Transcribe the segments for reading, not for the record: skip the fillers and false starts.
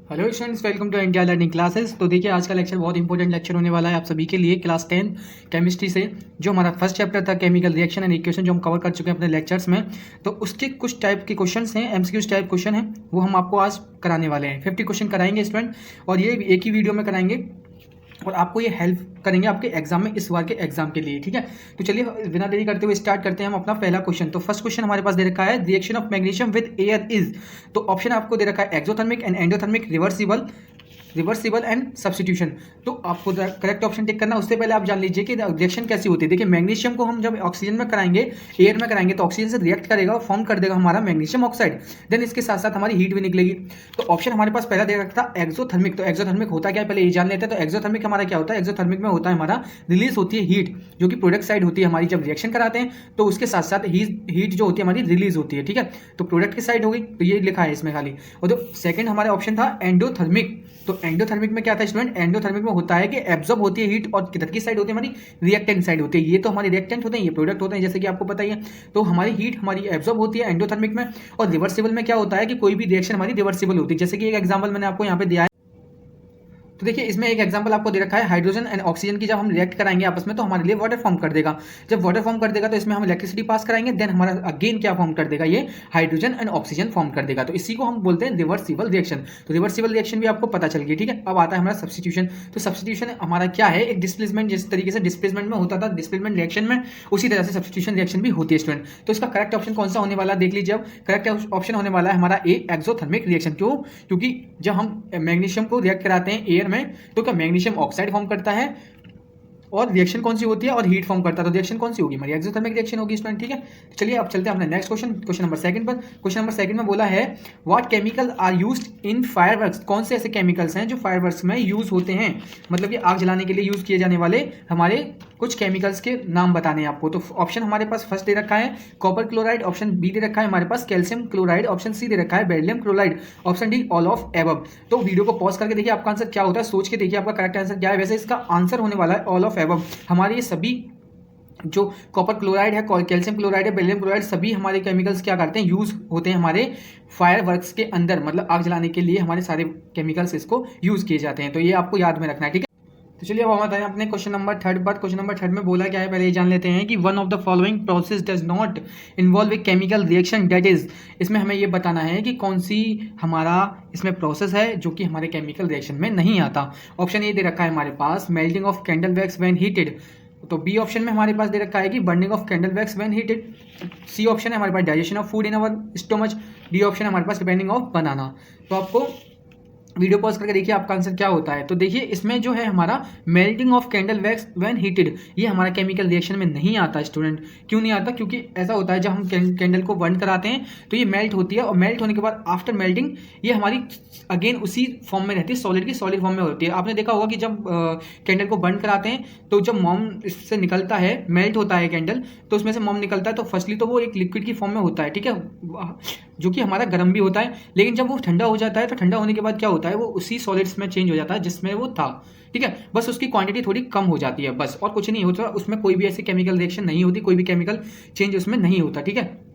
Hello students, welcome to India learning classes. तो देखिए, आज का लेक्चर बहुत इंपॉर्टेंट लेक्चर होने वाला है आप सभी के लिए। क्लास 10 केमिस्ट्री से जो हमारा फर्स्ट चैप्टर था केमिकल रिएक्शन एंड इक्वेशन, जो हम कवर कर चुके हैं अपने लेक्चर्स में, तो उसके कुछ टाइप के क्वेश्चंस हैं, एमसीक्यूज टाइप क्वेश्चन हैं, वो हम आपको आज कराने वाले हैं। 50 क्वेश्चन कराएंगे स्टूडेंट, और ये एक ही वीडियो में कराएंगे और आपको ये हेल्प करेंगे आपके एग्जाम में, इस बार के एग्जाम के लिए। ठीक है, तो चलिए बिना देरी करते हुए स्टार्ट करते हैं हम अपना पहला क्वेश्चन। तो फर्स्ट क्वेश्चन हमारे पास दे रखा है, reaction of magnesium with air is. तो ऑप्शन आपको दे रखा है exothermic and endothermic, reversible and substitution. तो आपको करेक्ट ऑप्शन टिक करना। उससे पहले आप जान लीजिए कि रिएक्शन कैसी होती है। देखिए, मैग्नीशियम को हम जब ऑक्सीजन में कराएंगे, एयर में कराएंगे, तो ऑक्सीजन से रिएक्ट करेगा और फॉर्म कर देगा हमारा मैग्नीशियम ऑक्साइड। देन इसके साथ साथ हमारी हीट भी निकलेगी। तो ऑप्शन हमारे पास पहला दे रखा था एक्सोथर्मिक। तो एक्सोथर्मिक होता क्या है पहले ये जान लेते हैं। तो एक्सोथर्मिक हमारा क्या होता है? एक्सोथर्मिक में होता है हमारा रिलीज होती है हीट, जो कि प्रोडक्ट साइड होती है हमारी। जब रिएक्शन कराते हैं तो उसके साथ साथ हीट जो होती है हमारी रिलीज होती है। ठीक है, तो प्रोडक्ट की साइड हो गई, तो ये लिखा है इसमें खाली। और जो सेकंड हमारे ऑप्शन था एंडोथर्मिक। तो एंडोथर्मिक में क्या था स्टूडेंट? एंडोथर्मिक में होता है कि एब्जॉर्ब होती है हीट और किधर की साइड होती है हमारी? रिएक्टेंट साइड होती है। ये तो हमारे रिएक्टेंट होते हैं, ये प्रोडक्ट होते हैं, जैसे कि आपको पता ही है। तो हमारी हीट हमारी एब्जॉर्ब होती है एंडोथर्मिक में। और रिवर्सिबल में क्या होता है कि कोई भी रिएक्शन हमारी रिवर्सिबल होती है। जैसे कि एक एग्जांपल मैंने आपको यहाँ पे दिया है। तो देखिए, इसमें एक एग्जांपल आपको दे रखा है, हाइड्रोजन एंड ऑक्सीजन की जब हम रिएक्ट कराएंगे आपस में, तो हमारे लिए वाटर फॉर्म कर देगा। जब वाटर फॉर्म कर देगा तो इसमें हम इलेक्ट्रिसिटी पास कराएंगे, देन हमारा अगेन क्या फॉर्म कर देगा? ये हाइड्रोजन एंड ऑक्सीजन फॉर्म कर देगा। तो इसी को हम बोलते हैं रिवर्सिबल रिएक्शन। तो रिवर्सिबल रिएक्शन भी आपको पता चल गई। ठीक है, अब आता है हमारा सब्स्टिट्यूशन। तो सब्स्टिट्यूशन हमारा क्या है? एक डिस्प्लेसमेंट, जिस तरीके से डिस्प्लेसमेंट में होता था डिस्प्लेसमेंट रिएक्शन में, उसी तरह से सब्स्टिट्यूशन रिएक्शन भी होती है स्टूडेंट। तो इसका करेक्ट ऑप्शन कौन सा होने वाला है देख लीजिए। अब करेक्ट ऑप्शन होने वाला है हमारा ए, एक्सोथर्मिक रिएक्शन। क्यों? क्योंकि जब हम मैग्नीशियम को रिएक्ट कराते हैं एयर में, तो क्या मैग्नीशियम ऑक्साइड फॉर्म करता है, और रिएक्शन कौन सी होती है? और हीट फॉर्म करता है। तो रिएक्शन कौन सी होगी? हमारी एक्सोथर्मिक रिएक्शन होगी स्टूडेंट। ठीक है, तो चलिए अब चलते हैं अपने next question, question number second पर। क्वेश्चन नंबर सेकंड में बोला है, what chemical are used in fireworks. कौन से ऐसे केमिकल्स हैं जो फायरवर्क्स में यूज होते हैं? मतलब ये आग जलाने के लिए यूज किए जाने वाले हमारे कुछ केमिकल्स के नाम बताने हैं आपको। तो ऑप्शन हमारे पास फर्स्ट दे रखा है कॉपर क्लोराइड, ऑप्शन बी दे रखा है हमारे पास कैल्शियम क्लोराइड, ऑप्शन सी दे रखा है beryllium chloride, option D all of above. तो वीडियो को पॉज करके देखिए आपका आंसर क्या होता है, सोच के देखिए आपका करेक्ट आंसर क्या है। वैसे इसका आंसर होने वाला है ऑल ऑफ एबव। हमारे ये सभी जो कॉपर क्लोराइड है, कैल्शियम क्लोराइड है, बेरिलियम क्लोराइड, सभी हमारे केमिकल्स क्या करते हैं? यूज होते हैं हमारे फायर वर्क्स के अंदर, मतलब आग जलाने के लिए हमारे सारे केमिकल्स इसको यूज किए जाते हैं। तो ये आपको याद में रखना है। ठीक है, तो चलिए अब हम आते हैं अपने क्वेश्चन नंबर थर्ड पर। क्वेश्चन नंबर थर्ड में बोला क्या है पहले ये जान लेते हैं कि one of the following process does not involve a chemical reaction that is. इसमें हमें ये बताना है कि कौन सी हमारा इसमें प्रोसेस है जो कि हमारे केमिकल रिएक्शन में नहीं आता। ऑप्शन ए दे रखा है हमारे पास melting of candle wax when heated. तो बी ऑप्शन में हमारे पास दे रखा है कि burning of candle wax when heated. C option है हमारे पास digestion of food in our stomach. D option है हमारे पास रिपेंडिंग ऑफ बनाना। तो आपको वीडियो पॉज करके देखिए आपका आंसर क्या होता है। तो देखिए, इसमें जो है हमारा melting of candle wax when heated, ये हमारा केमिकल रिएक्शन में नहीं आता स्टूडेंट। क्यों नहीं आता? क्योंकि ऐसा होता है जब हम कैंडल को बर्न कराते हैं तो ये मेल्ट होती है, और मेल्ट होने के बाद आफ्टर मेल्टिंग ये हमारी अगेन उसी फॉर्म में रहती है, सॉलिड की सॉलिड फॉर्म में होती है। आपने देखा होगा कि जब कैंडल को बर्न कराते हैं तो जब मोम इससे निकलता है, मेल्ट होता है कैंडल, तो उसमें से मोम निकलता है, तो फर्स्टली तो वो एक लिक्विड की फॉर्म में होता है। ठीक है, जो कि हमारा गर्म भी होता है, लेकिन जब वो ठंडा हो जाता है तो ठंडा होने के बाद क्या होता है? वो उसी सॉलिड्स में चेंज हो जाता है जिसमें वो था। ठीक है, बस उसकी क्वांटिटी थोड़ी कम हो जाती है, बस, और कुछ नहीं होता। उसमें कोई भी ऐसी केमिकल रिएक्शन नहीं होती, कोई भी केमिकल चेंज उसमें नहीं होता। ठीक है,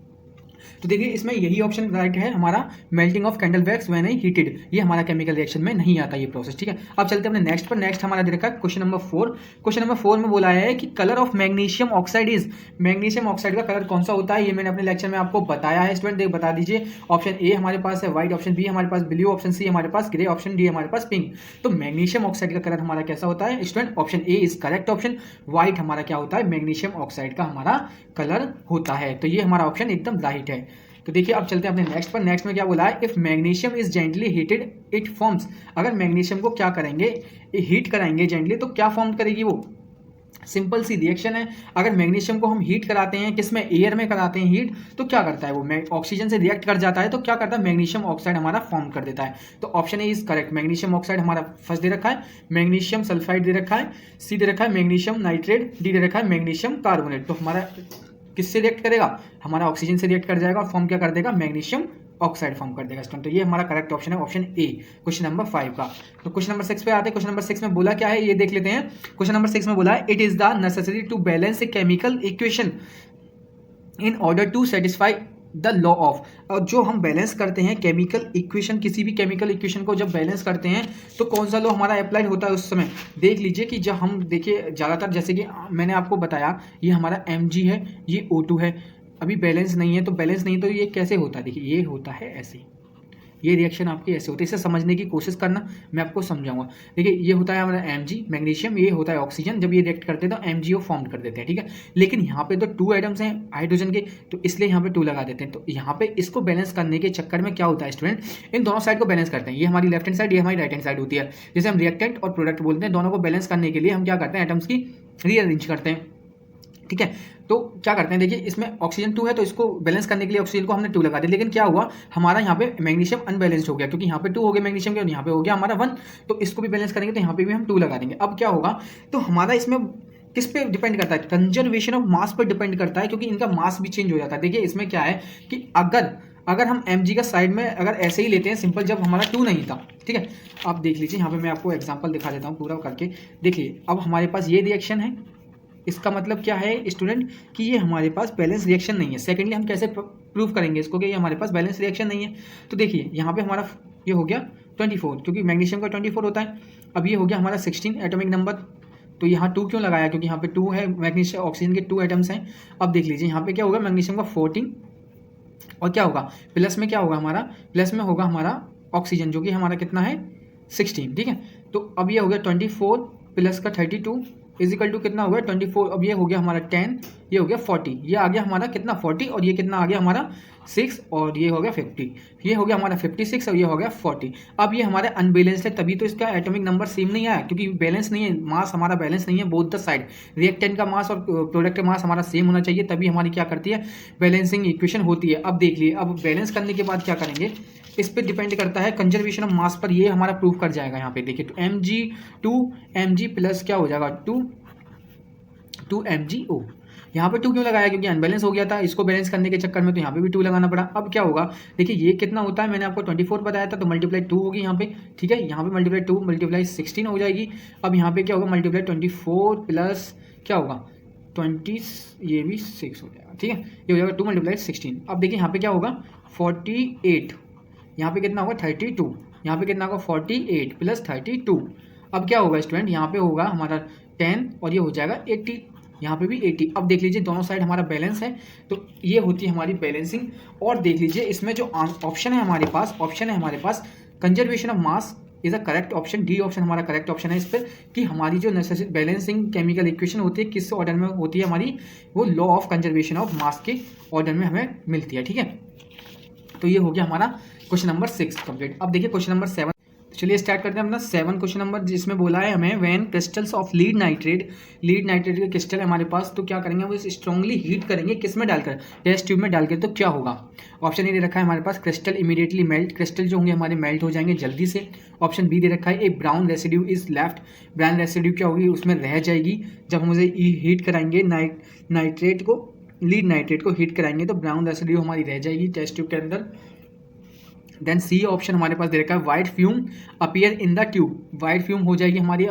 तो देखिए इसमें यही ऑप्शन राइट है हमारा, melting of candle wax when heated, ये हमारा केमिकल रिएक्शन में नहीं आता ये प्रोसेस। ठीक है, अब चलते हैं अपने नेक्स्ट पर। नेक्स्ट हमारा दे रखा है क्वेश्चन नंबर 4। क्वेश्चन नंबर 4 में बोला है कि colour of magnesium oxide is. Magnesium oxide का कलर कौन सा होता है? ये मैंने अपने लेक्चर में आपको बताया है स्टूडेंट, देख बता दीजिए। ऑप्शन ए हमारे पास है व्हाइट, ऑप्शन बी हमारे पास ब्लू, ऑप्शन सी हमारे पास ग्रे, ऑप्शन डी हमारे पास पिंक। तो मैग्नीशियम ऑक्साइड का कलर हमारा कैसा होता है student? Option A is correct option. White हमारा क्या होता है? मैग्नीशियम ऑक्साइड का हमारा कलर होता है। तो ये हमारा ऑप्शन एकदम राइट है। तो देखिए अब चलते हैं अपने नेक्स्ट पर। नेक्स्ट में क्या बोला है? If magnesium is gently heated it forms. अगर मैग्नीशियम को क्या करेंगे? हीट कराएंगे जेंटली, तो क्या फॉर्म करेगी वो? सिंपल सी रिएक्शन है। अगर मैग्नीशियम को हम हीट कराते हैं, किसमें? एयर में कराते हैं हीट, तो क्या करता है वो? ऑक्सीजन से रिएक्ट कर जाता है, तो क्या करता है? मैग्नीशियम ऑक्साइड हमारा फॉर्म कर देता है। तो option A is correct. Magnesium oxide हमारा फर्स्ट दे रखा है, मैग्नीशियम सल्फाइड दे रखा है, सी दे रखा है मैग्नीशियम नाइट्रेट, डी दे रखा है मैग्नीशियम कार्बोनेट। तो हमारा किससे रिएक्ट करेगा? हमारा ऑक्सीजन से रिएक्ट कर जाएगा और फॉर्म क्या कर देगा? मैग्नीशियम ऑक्साइड फॉर्म कर देगा स्टूडेंट। तो ये हमारा करेक्ट ऑप्शन है, ऑप्शन ए, क्वेश्चन नंबर 5 का। तो क्वेश्चन नंबर 6 पे आते हैं। क्वेश्चन नंबर 6 में बोला क्या है ये देख लेते हैं। क्वेश्चन नंबर 6 में बोला है it is the necessary to balance a chemical equation in order to satisfy the law of, और जो हम बैलेंस करते हैं केमिकल इक्वेशन, किसी भी केमिकल इक्वेशन को जब बैलेंस करते हैं तो कौन सा लॉ हमारा अप्लाइड होता है उस समय। देख लीजिए कि जब हम देखिए ज़्यादातर, जैसे कि मैंने आपको बताया ये हमारा Mg है, ये O2 है, अभी बैलेंस नहीं है, तो बैलेंस नहीं तो ये कैसे होता है, देखिए ये होता है ऐसे, ये रिएक्शन आपकी ऐसे होती है। इसे समझने की कोशिश करना, मैं आपको समझाऊंगा। देखिए ये होता है हमारा Mg मैग्नीशियम, ये होता है ऑक्सीजन, जब ये रिएक्ट करते हैं तो MgO फॉर्म कर देते हैं, ठीक है। लेकिन यहाँ पे तो 2 एटम्स हैं हाइड्रोजन के, तो इसलिए यहाँ पे 2 लगा देते हैं। तो यहाँ पे इसको बैलेंस करने के चक्कर में क्या होता है स्टूडेंट, इन दोनों साइड को बैलेंस करते हैं। ये हमारी लेफ्ट हैंड साइड, ये हमारी राइट हैंड साइड होती है, जैसे हम रिएक्टेंट और प्रोडक्ट बोलते हैं। दोनों को बैलेंस करने के लिए हम क्या करते हैं, एटम्स की रीअरेंज करते हैं, ठीक है। तो क्या करते हैं, देखिए इसमें ऑक्सीजन 2 है, तो इसको बैलेंस करने के लिए ऑक्सीजन को हमने 2 लगा दिया। लेकिन क्या हुआ, हमारा यहाँ पे मैग्नीशियम अनबैलेंस्ड हो गया, क्योंकि यहाँ पे 2 हो गया मैग्नीशियम के और यहाँ पे हो गया हमारा 1, तो इसको भी बैलेंस करेंगे तो यहाँ पे भी हम 2 लगा देंगे। अब क्या होगा, तो हमारा इसमें किस पे डिपेंड करता है, कंजर्वेशन ऑफ मास पर डिपेंड करता है, क्योंकि इनका मास भी चेंज हो जाता है। देखिए इसमें क्या है कि अगर हम Mg का साइड में अगर ऐसे ही लेते हैं सिंपल, जब हमारा 2 नहीं था, ठीक है। आप देख लीजिए यहाँ पे मैं आपको एग्जांपल दिखा देता हूँ पूरा करके। देखिए अब हमारे पास ये रिएक्शन है, इसका मतलब क्या है स्टूडेंट कि ये हमारे पास बैलेंस रिएक्शन नहीं है। सेकेंडली हम कैसे प्रूव करेंगे इसको कि ये हमारे पास बैलेंस रिएक्शन नहीं है, तो देखिए यहाँ पे हमारा ये हो गया 24, क्योंकि मैग्नीशियम का 24 होता है। अब ये हो गया हमारा 16 एटॉमिक नंबर, तो यहाँ 2 क्यों लगाया, क्योंकि यहाँ पे 2 है, मैग्नीशियम ऑक्सीजन के 2 एटम्स हैं। अब देख लीजिए यहाँ पे क्या होगा, मैग्नीशियम का 14 और क्या होगा प्लस में, क्या होगा हमारा प्लस में होगा हमारा ऑक्सीजन, जो कि हमारा कितना है 16, ठीक है। तो अब ये हो गया 24 प्लस का 32 इजिकल टू कितना हो गया 24, अब ये हो गया हमारा 10, ये हो गया 40, ये आ गया हमारा कितना 40, और ये कितना आ गया हमारा 6, और ये हो गया 50, ये हो गया हमारा 56 और ये हो गया 40। अब ये हमारे अनबैलेंस्ड है, तभी तो इसका एटॉमिक नंबर सेम नहीं आया, क्योंकि बैलेंस नहीं है, मास हमारा बैलेंस नहीं है बोथ द साइड। रिएक्टेंट का मास और प्रोडक्ट का मास हमारा सेम होना चाहिए, तभी हमारी क्या करती है बैलेंसिंग इक्वेशन होती है। अब देख लिए, अब बैलेंस करने के बाद क्या करेंगे, इस पर डिपेंड करता है कंजर्वेशन ऑफ मास पर, ये हमारा प्रूफ कर जाएगा। यहाँ पे देखिए तो Mg प्लस क्या हो जाएगा 2 MgO, यहाँ पे 2 क्यों लगाया, क्योंकि अनबैलेंस हो गया था, इसको बैलेंस करने के चक्कर में तो यहाँ पे भी 2 लगाना पड़ा। अब क्या होगा, देखिए ये कितना होता है, मैंने आपको 24 बताया था, तो मल्टीप्लाई 2 होगी यहाँ पे, ठीक है। यहाँ पे मल्टीप्लाई 2 मल्टीप्लाई 16 हो जाएगी। अब यहाँ पे क्या होगा, मल्टीप्लाई 24 प्लस क्या होगा 20, ये भी 6 हो जाएगा, ठीक है। ये हो जाएगा 2 मल्टीप्लाई 16। अब देखिए यहाँ पे क्या होगा 48, यहाँ पे कितना होगा 32, यहाँ पे कितना होगा 48 प्लस 32। अब क्या होगा स्टूडेंट, यहाँ पे होगा हमारा 10 और ये हो जाएगा 80, यहाँ पे भी 80। अब देख लीजिए दोनों साइड हमारा बैलेंस है, तो ये होती है हमारी बैलेंसिंग। और देख लीजिए इसमें जो ऑप्शन है हमारे पास conservation of mass is a correct option, D option हमारा करेक्ट ऑप्शन है इस पर, कि हमारी जो नेसेसरी बैलेंसिंग केमिकल इक्वेशन होती है किस ऑर्डर में होती है हमारी, वो लॉ ऑफ कंजर्वेशन ऑफ मास के ऑर्डर में हमें मिलती है, ठीक है। तो ये हो गया हमारा क्वेश्चन नंबर 6 कंप्लीट। अब देखिए क्वेश्चन नंबर 7, चलिए स्टार्ट करते हैं अपना 7 क्वेश्चन नंबर, जिसमें बोला है हमें when crystals of lead nitrate के क्रिस्टल है हमारे पास, तो क्या करेंगे, वो स्ट्रांगली हीट करेंगे, किस में डालकर, टेस्ट ट्यूब में डालकर, तो क्या होगा। ऑप्शन ए दे रखा है हमारे पास क्रिस्टल इमीडिएटली मेल्ट, क्रिस्टल जो होंगे हमारे मेल्ट हो जाएंगे जल्दी से। ऑप्शन बी दे रखा है a brown residue is left, brown residue क्या होगी उसमें रह जाएगी, जब हम उसे हीट कराएंगे लीड नाइट्रेट को हीट कराएंगे तो ब्राउन रेसिड्यू हमारी रह जाएगी टेस्ट ट्यूब के अंदर। देन सी ऑप्शन हमारे पास दे रखा है white fume appear in the tube, white fume हो जाएगी हमारी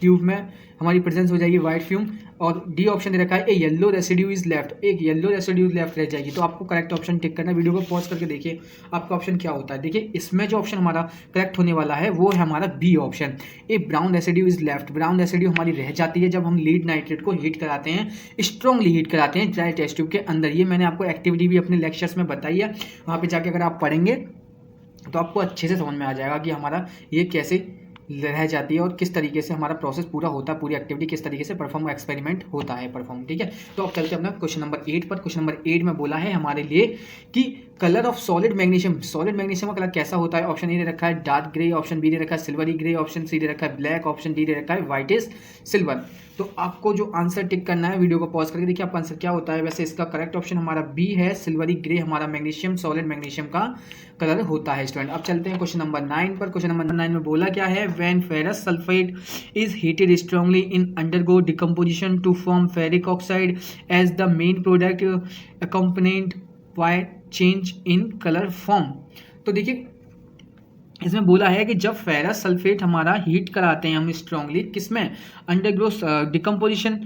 ट्यूब में, हमारी प्रेजेंस हो जाएगी वाइट फ्यूम। और डी ऑप्शन दे रखा है ए येलो रेसिड्यू इज लेफ्ट, एक येलो रेसिड्यू लेफ्ट रह जाएगी। तो आपको करेक्ट ऑप्शन टिक करना है, वीडियो को पॉज करके देखिए आपका ऑप्शन क्या होता है। देखिए इसमें जो ऑप्शन हमारा करेक्ट होने वाला है वो है हमारा B option, a brown residue is left, brown residue हमारी रह जाती है जब हम लीड नाइट्रेट को हीट कराते हैं, स्ट्रांगली हीट कराते हैं ड्राई टेस्ट ट्यूब के अंदर। ये मैंने आपको एक्टिविटी भी अपने लेक्चर्स में बताई है, वहाँ पर जाके अगर आप पढ़ेंगे तो आपको अच्छे से समझ में आ जाएगा कि हमारा ये कैसे रह जाती है और किस तरीके से हमारा प्रोसेस पूरा होता है, पूरी एक्टिविटी किस तरीके से परफॉर्म एक्सपेरिमेंट होता है परफॉर्म, ठीक है। तो अब चलते हैं अपना क्वेश्चन नंबर 8 पर। क्वेश्चन नंबर 8 में बोला है हमारे लिए कि कलर ऑफ सॉलिड मैग्नीशियम का कलर कैसा होता है। ऑप्शन ए दे रखा है डार्क ग्रे, ऑप्शन बी दे रखा है सिल्वरी ग्रे, ऑप्शन सी दे रखा है ब्लैक, ऑप्शन डी दे रखा है व्हाइटिश सिल्वर। तो आपको जो आंसर टिक करना है, वीडियो को पॉज करके देखिए आपका आंसर क्या होता है। वैसे इसका करेक्ट ऑप्शन हमारा बी है, सिल्वरी ग्रे हमारा मैग्नीशियम सॉलिड मैग्नीशियम का कलर होता है स्टूडेंट। अब चलते हैं क्वेश्चन नंबर 9 पर। क्वेश्चन नंबर 9 में बोला क्या है, when ferrous sulphate is heated strongly in undergo decomposition to form ferric oxide as the main product accompanied by change in colour form. तो देखिए इसमें बोला है कि जब फेरस सल्फेट हमारा हीट कराते हैं हम स्ट्रांगली, किसमें, अंडरगो डिकम्पोजिशन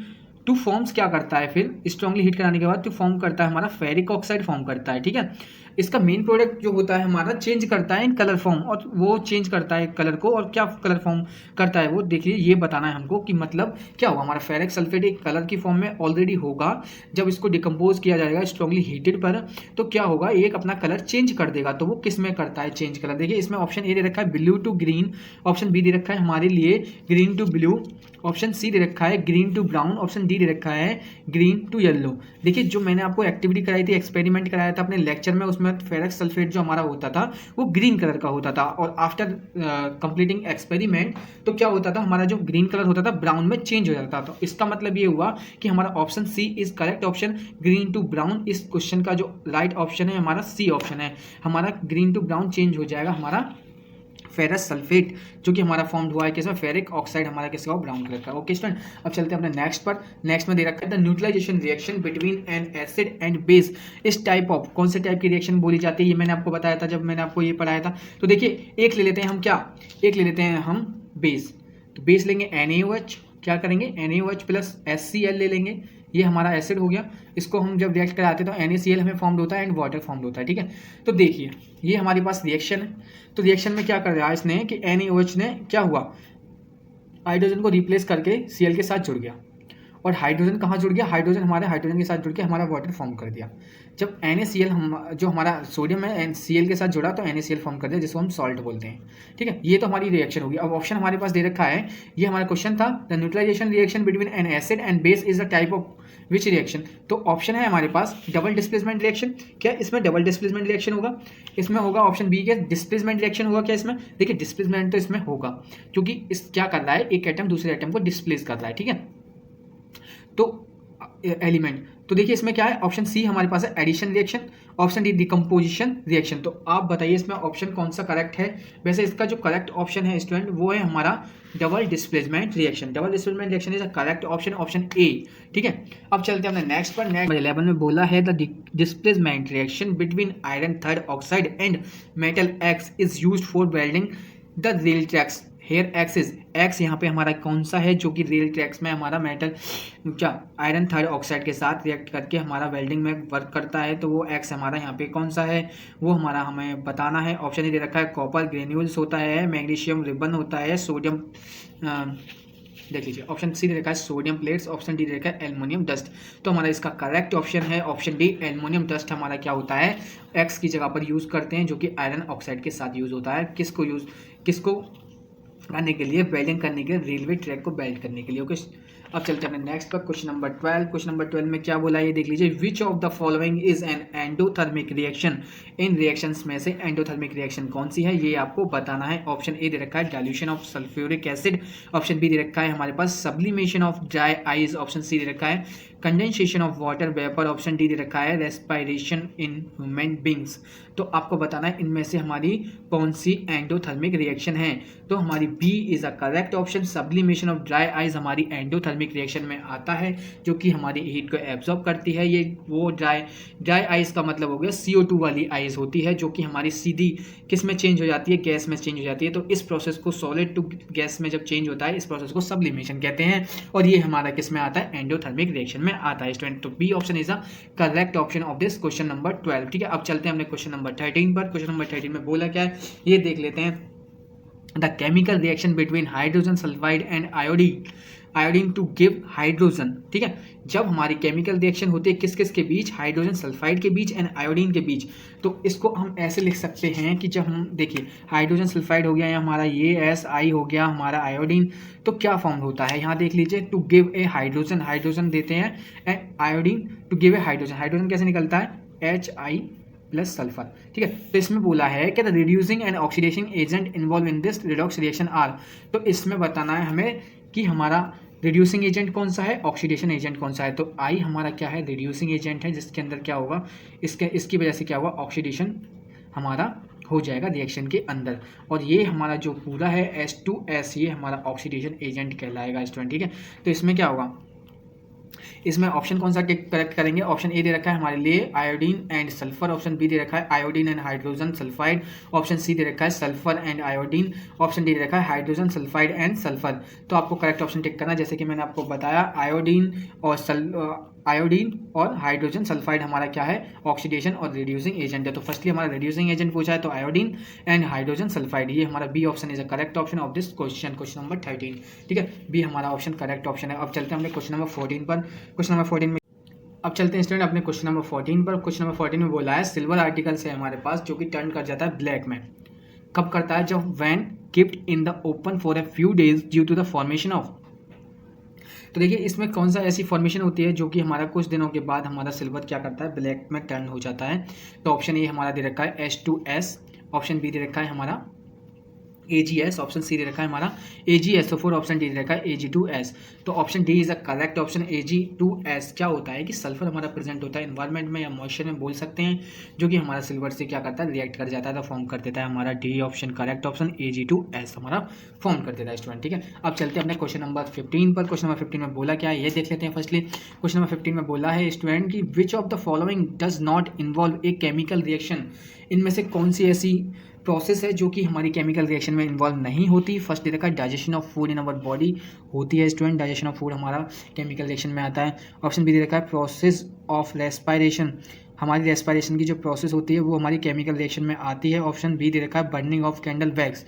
टू फॉर्म्स क्या करता है, फिर स्ट्रांगली हीट कराने के बाद टू फॉर्म करता है हमारा फेरिक ऑक्साइड फॉर्म करता है, ठीक है। इसका मेन प्रोडक्ट जो होता है हमारा चेंज करता है इन कलर फॉर्म, और वो चेंज करता है कलर को, और क्या कलर फॉर्म करता है वो देखिए, ये बताना है हमको कि मतलब क्या होगा। हमारा फेरिक सल्फेट एक कलर की फॉर्म में ऑलरेडी होगा, जब इसको डिकम्पोज किया जाएगा स्ट्रांगली हीटेड पर, तो क्या होगा, एक अपना कलर चेंज कर देगा। तो वो किस में करता है चेंज कलर, देखिए इसमें ऑप्शन ए दे रखा है blue to green, option B दे रखा है हमारे लिए green to blue, option C दे रखा है green to brown, option D दे रखा है ग्रीन टू येलो। देखिए जो मैंने आपको एक्टिविटी कराई थी, एक्सपेरिमेंट कराया था अपने लेक्चर में, उसमें फेरिक सल्फेट जो हमारा होता था वो ग्रीन कलर का होता था, और आफ्टर कंप्लीटिंग एक्सपेरिमेंट तो क्या होता था, हमारा जो ग्रीन कलर होता था ब्राउन में चेंज हो जाता था। तो इसका मतलब ये हुआ कि हमारा option C is correct option, green to brown. इस क्वेश्चन का जो राइट ऑप्शन है हमारा सी ऑप्शन है, हमारा ग्रीन टू ब्राउन चेंज हो जाएगा हमारा फेरस सल्फेट जो कि हमारा फॉर्म हुआ है किसमें, फेरिक ऑक्साइड हमारा किसका ब्राउन कलर का। ओके स्टूडेंट, अब चलते हैं अपने नेक्स्ट पर। नेक्स्ट में दे रखा है the neutralization reaction between an acid and base. इस टाइप ऑफ कौन से टाइप की रिएक्शन बोली जाती है, ये मैंने आपको बताया था जब मैंने आपको ये पढ़ाया था। तो देखिए एक ले लेते हैं हम, क्या एक ले लेते हैं हम बेस, तो बेस लेंगे NaOH, क्या करेंगे NaOH प्लस HCl ले लेंगे, ये हमारा एसिड हो गया। इसको हम जब रिएक्ट कराते हैं तो NaCl हमें फॉर्म्ड होता है एंड वाटर फॉर्म्ड होता है, ठीक है। तो देखिए ये हमारे पास रिएक्शन है, तो रिएक्शन में क्या कर रहा है इसने कि NaOH ने क्या हुआ, हाइड्रोजन को रिप्लेस करके Cl के साथ जुड़ गया, और हाइड्रोजन कहाँ जुड़ गया, हाइड्रोजन हमारे हाइड्रोजन के साथ जुड़ के हमारा वाटर फॉर्म कर दिया। जब NaCl हम जो हमारा सोडियम है Cl के साथ जुड़ा तो NaCl फॉर्म कर दिया, जिसको हम सॉल्ट बोलते हैं, ठीक है। ये तो हमारी रिएक्शन होगी। अब ऑप्शन हमारे पास दे रखा है, ये हमारा क्वेश्चन था the neutralization reaction between an acid and base is the type of which reaction. तो ऑप्शन है हमारे पास डबल डिस्प्लेसमेंट रिएक्शन। क्या इसमें डबल डिस्प्लेसमेंट रिएक्शन होगा, इसमें होगा ऑप्शन बी के डिस्प्लेसमेंट रिएक्शन होगा। क्या इसमें, देखिए डिस्प्लेसमेंट तो इसमें होगा, क्योंकि इस क्या कर रहा है, एक एटम दूसरे एटम को डिस्प्लेस कर रहा है, ठीक है, तो एलिमेंट। तो देखिए इसमें क्या है, ऑप्शन सी हमारे पास है addition reaction, option D decomposition reaction. तो आप बताइए इसमें ऑप्शन कौन सा करेक्ट है। वैसे इसका जो करेक्ट ऑप्शन है स्टूडेंट वो है हमारा double displacement reaction. Double displacement reaction is the correct option, option A, ठीक है। अब चलते हैं अपने नेक्स्ट पर। नेक्स्ट 11 में बोला है the displacement reaction between iron third oxide and metal X is used for welding the rail tracks. Here X is, X यहाँ पे हमारा कौन सा है जो कि रेल ट्रैक्स में हमारा मेटल क्या आयरन थर्ड ऑक्साइड के साथ रिएक्ट करके हमारा वेल्डिंग में वर्क करता है, तो वो एक्स हमारा यहाँ पे कौन सा है वो हमारा हमें बताना है। ऑप्शन ए दे रखा है कॉपर ग्रेन्यूल्स होता है, मैग्नीशियम रिबन होता है, सोडियम देख लीजिए, ऑप्शन सी दे रखा है सोडियम प्लेट्स, ऑप्शन डी दे रखा है एल्युमिनियम डस्ट। तो हमारा इसका करेक्ट ऑप्शन है ऑप्शन डी, एल्युमिनियम डस्ट हमारा क्या होता है, एक्स की जगह पर यूज़ करते हैं, जो कि आयरन ऑक्साइड के साथ यूज़ होता है। किसको करने के लिए, वेल्डिंग करने के लिए, रेलवे ट्रैक को वेल्ड करने के लिए। ओके, अब चलते हैं अपने नेक्स्ट पर। Question number 12। क्वेश्चन नंबर 12 में क्या बोला है ये देख लीजिए, विच of the following is an endothermic reaction. In reactions में से एंडोथर्मिक रिएक्शन कौन सी है ये आपको बताना है। ऑप्शन ए दे रखा है dilution of sulphuric acid, option B दे रखा है हमारे पास sublimation of dry ice, option C दे रखा है condensation of water vapour, option D दे रखा है रेस्पिरेशन इन ह्यूमन बींग्स। तो आपको बताना है इनमें से हमारी कौन सी एंडोथर्मिक रिएक्शन है। तो हमारी B is a correct option, sublimation of dry ice हमारी एंडोथर्मिक रिएक्शन में आता है, जो कि हमारी हीट को एब्जॉर्ब करती है। ये वो ड्राई आइस का मतलब हो गया CO2 वाली आइस होती है, जो कि हमारी सीधी किस में चेंज हो जाती है, गैस में चेंज हो जाती है। तो इस प्रोसेस को सॉलिड टू गैस में जब चेंज होता है इस प्रोसेस को सब्लिमेशन कहते हैं, और ये हमारा किस में आता है, एंडोथर्मिक रिएक्शन में आता है स्टूडेंट। तो B option is a correct option of this question number 12, ठीक है। अब चलते हैं हमने क्वेश्चन नंबर 13 पर। क्वेश्चन नंबर 13 में बोला क्या है ये देख लेते हैं, the chemical reaction between hydrogen sulphide and iodine to give hydrogen, ठीक है। जब हमारी केमिकल रिएक्शन होती है किस किस के बीच, हाइड्रोजन सल्फाइड के बीच एंड आयोडीन के बीच, तो इसको हम ऐसे लिख सकते हैं कि जब हम देखिए हाइड्रोजन सल्फाइड हो गया या हमारा ये SI हो गया हमारा आयोडीन, तो क्या फॉर्म होता है यहाँ देख लीजिए, to give a hydrogen, hydrogen देते हैं and iodine to give a hydrogen, hydrogen कैसे निकलता है HI प्लस सल्फर, ठीक है। तो इसमें बोला है कि the reducing and oxidation agent involve in this redox reaction are. तो इसमें बताना है हमें कि हमारा रिड्यूसिंग एजेंट कौन सा है, ऑक्सीडेशन एजेंट कौन सा है। तो आई हमारा क्या है, रिड्यूसिंग एजेंट है, जिसके अंदर क्या होगा, इसकी वजह से क्या होगा, ऑक्सीडेशन हमारा हो जाएगा रिएक्शन के अंदर, और ये हमारा जो पूरा है H2S ये हमारा ऑक्सीडेशन एजेंट कहलाएगा स्टूडेंट, ठीक है। तो इसमें क्या होगा, इसमें ऑप्शन कौन सा करेक्ट करेंगे? ऑप्शन ए दे रखा है हमारे लिए iodine and sulphur, option B दे रखा है iodine and hydrogen sulphide, option C दे रखा है sulphur and iodine, option D दे रखा है हाइड्रोजन सल्फाइड एंड सल्फर। तो आपको करेक्ट ऑप्शन टिक करना है, जैसे कि मैंने आपको बताया आयोडीन और हाइड्रोजन सल्फाइड हमारा क्या है? ऑक्सीडेशन और रिड्यूसिंग एजेंट है। तो फर्स्टली हमारा रिड्यूसिंग एजेंट पूछा है तो आयोडीन एंड हाइड्रोजन सल्फाइड, ये हमारा B option is a correct option of this question number 13। ठीक है, बी हमारा ऑप्शन करेक्ट ऑप्शन है। अब चलते हैं अपने क्वेश्चन नंबर 14 पर। क्वेश्चन नंबर 14 में अब चलते हैं स्टूडेंट अपने क्वेश्चन नंबर 14 पर। क्वेश्चन नंबर 14 में बोला है सिल्वर आर्टिकल्स है हमारे पास जो कि टर्न कर जाता है ब्लैक में। कब करता है? जब when kept in the open for a few days due to the formation of. तो देखिए इसमें कौन सा ऐसी फॉर्मेशन होती है जो कि हमारा कुछ दिनों के बाद हमारा सिल्वर क्या करता है? ब्लैक में टर्न हो जाता है। तो ऑप्शन ए हमारा दे रखा है H2S, ऑप्शन बी दे रखा है हमारा AgS, ऑप्शन सी दे रखा है हमारा AgSO4, ऑप्शन डी दे रखा है Ag2S। तो option D is a correct option. Ag2S क्या होता है कि सल्फर हमारा प्रेजेंट होता है इन्वायरमेंट में या मॉइस्चर में बोल सकते हैं, जो कि हमारा सिल्वर से क्या करता है? रिएक्ट कर जाता है, तो फॉर्म कर देता है हमारा D option correct option Ag2S हमारा फॉर्म कर देता है स्टूडेंट। ठीक है, अब चलते हैं अपने क्वेश्चन नंबर 15 पर। क्वेश्चन नंबर 15 में बोला क्या है ये देख लेते हैं। फर्स्टली क्वेश्चन नंबर 15 में बोला है स्टूडेंट की विच of the following does not involve a chemical reaction, इनमें से कौन सी ऐसी प्रोसेस है जो कि हमारी केमिकल रिएक्शन में इन्वॉल्व नहीं होती? फर्स्ट दे रखा है digestion of food in our body होती है स्टूडेंट, डाइजेशन ऑफ फूड हमारा केमिकल रिएक्शन में आता है। ऑप्शन बी दे रखा है प्रोसेस ऑफ रेस्पायरेशन, हमारी रेस्पायरेशन की जो प्रोसेस होती है वो हमारी केमिकल रिएक्शन में आती है। ऑप्शन बी दे रखा है burning of candle wax,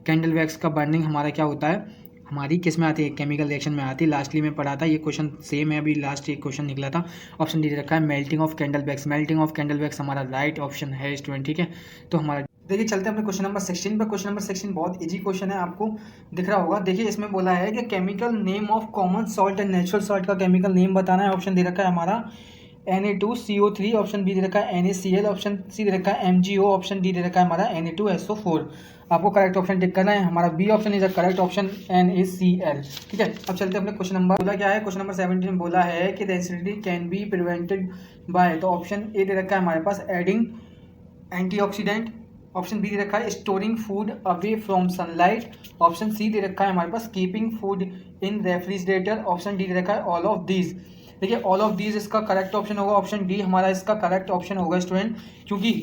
candle wax का बर्निंग हमारा क्या होता है? हमारी किस में आती है? केमिकल रिएक्शन में आती है। लास्टली में पढ़ा था ये क्वेश्चन सेम है, अभी लास्ट एक क्वेश्चन निकला था। ऑप्शन डी दे रखा है melting of candle wax, melting of candle wax हमारा राइट ऑप्शन है स्टूडेंट। ठीक है, तो हमारा देखिए चलते हैं अपने क्वेश्चन नंबर 16 पर। क्वेश्चन नंबर 16 बहुत इजी क्वेश्चन है, आपको दिख रहा होगा। देखिए इसमें बोला है कि chemical name of common salt and natural salt का केमिकल नेम बताना है। ऑप्शन दे रखा है हमारा Na2CO3, ऑप्शन बी दे रखा है NaCl, ऑप्शन सी दे रखा है MgO, ऑप्शन डी दे रखा है हमारा Na2SO4। आपको करेक्ट ऑप्शन टिक करना है, हमारा B option is the correct option NaCl। ठीक है, अब चलते हैं अपने क्वेश्चन नंबर बोला क्या है। क्वेश्चन नंबर 17 में बोला है कि the acidity can be prevented by, तो ऑप्शन ए दे रखा है हमारे पास एडिंग एंटीऑक्सीडेंट, ऑप्शन बी दे रखा है storing food away from sunlight, option C दे रखा है हमारे पास keeping food in refrigerator, option D दे रखा है ऑल ऑफ दीज। देखिए ऑल ऑफ दीज इसका करेक्ट ऑप्शन होगा, ऑप्शन डी हमारा इसका करेक्ट ऑप्शन होगा स्टूडेंट, क्योंकि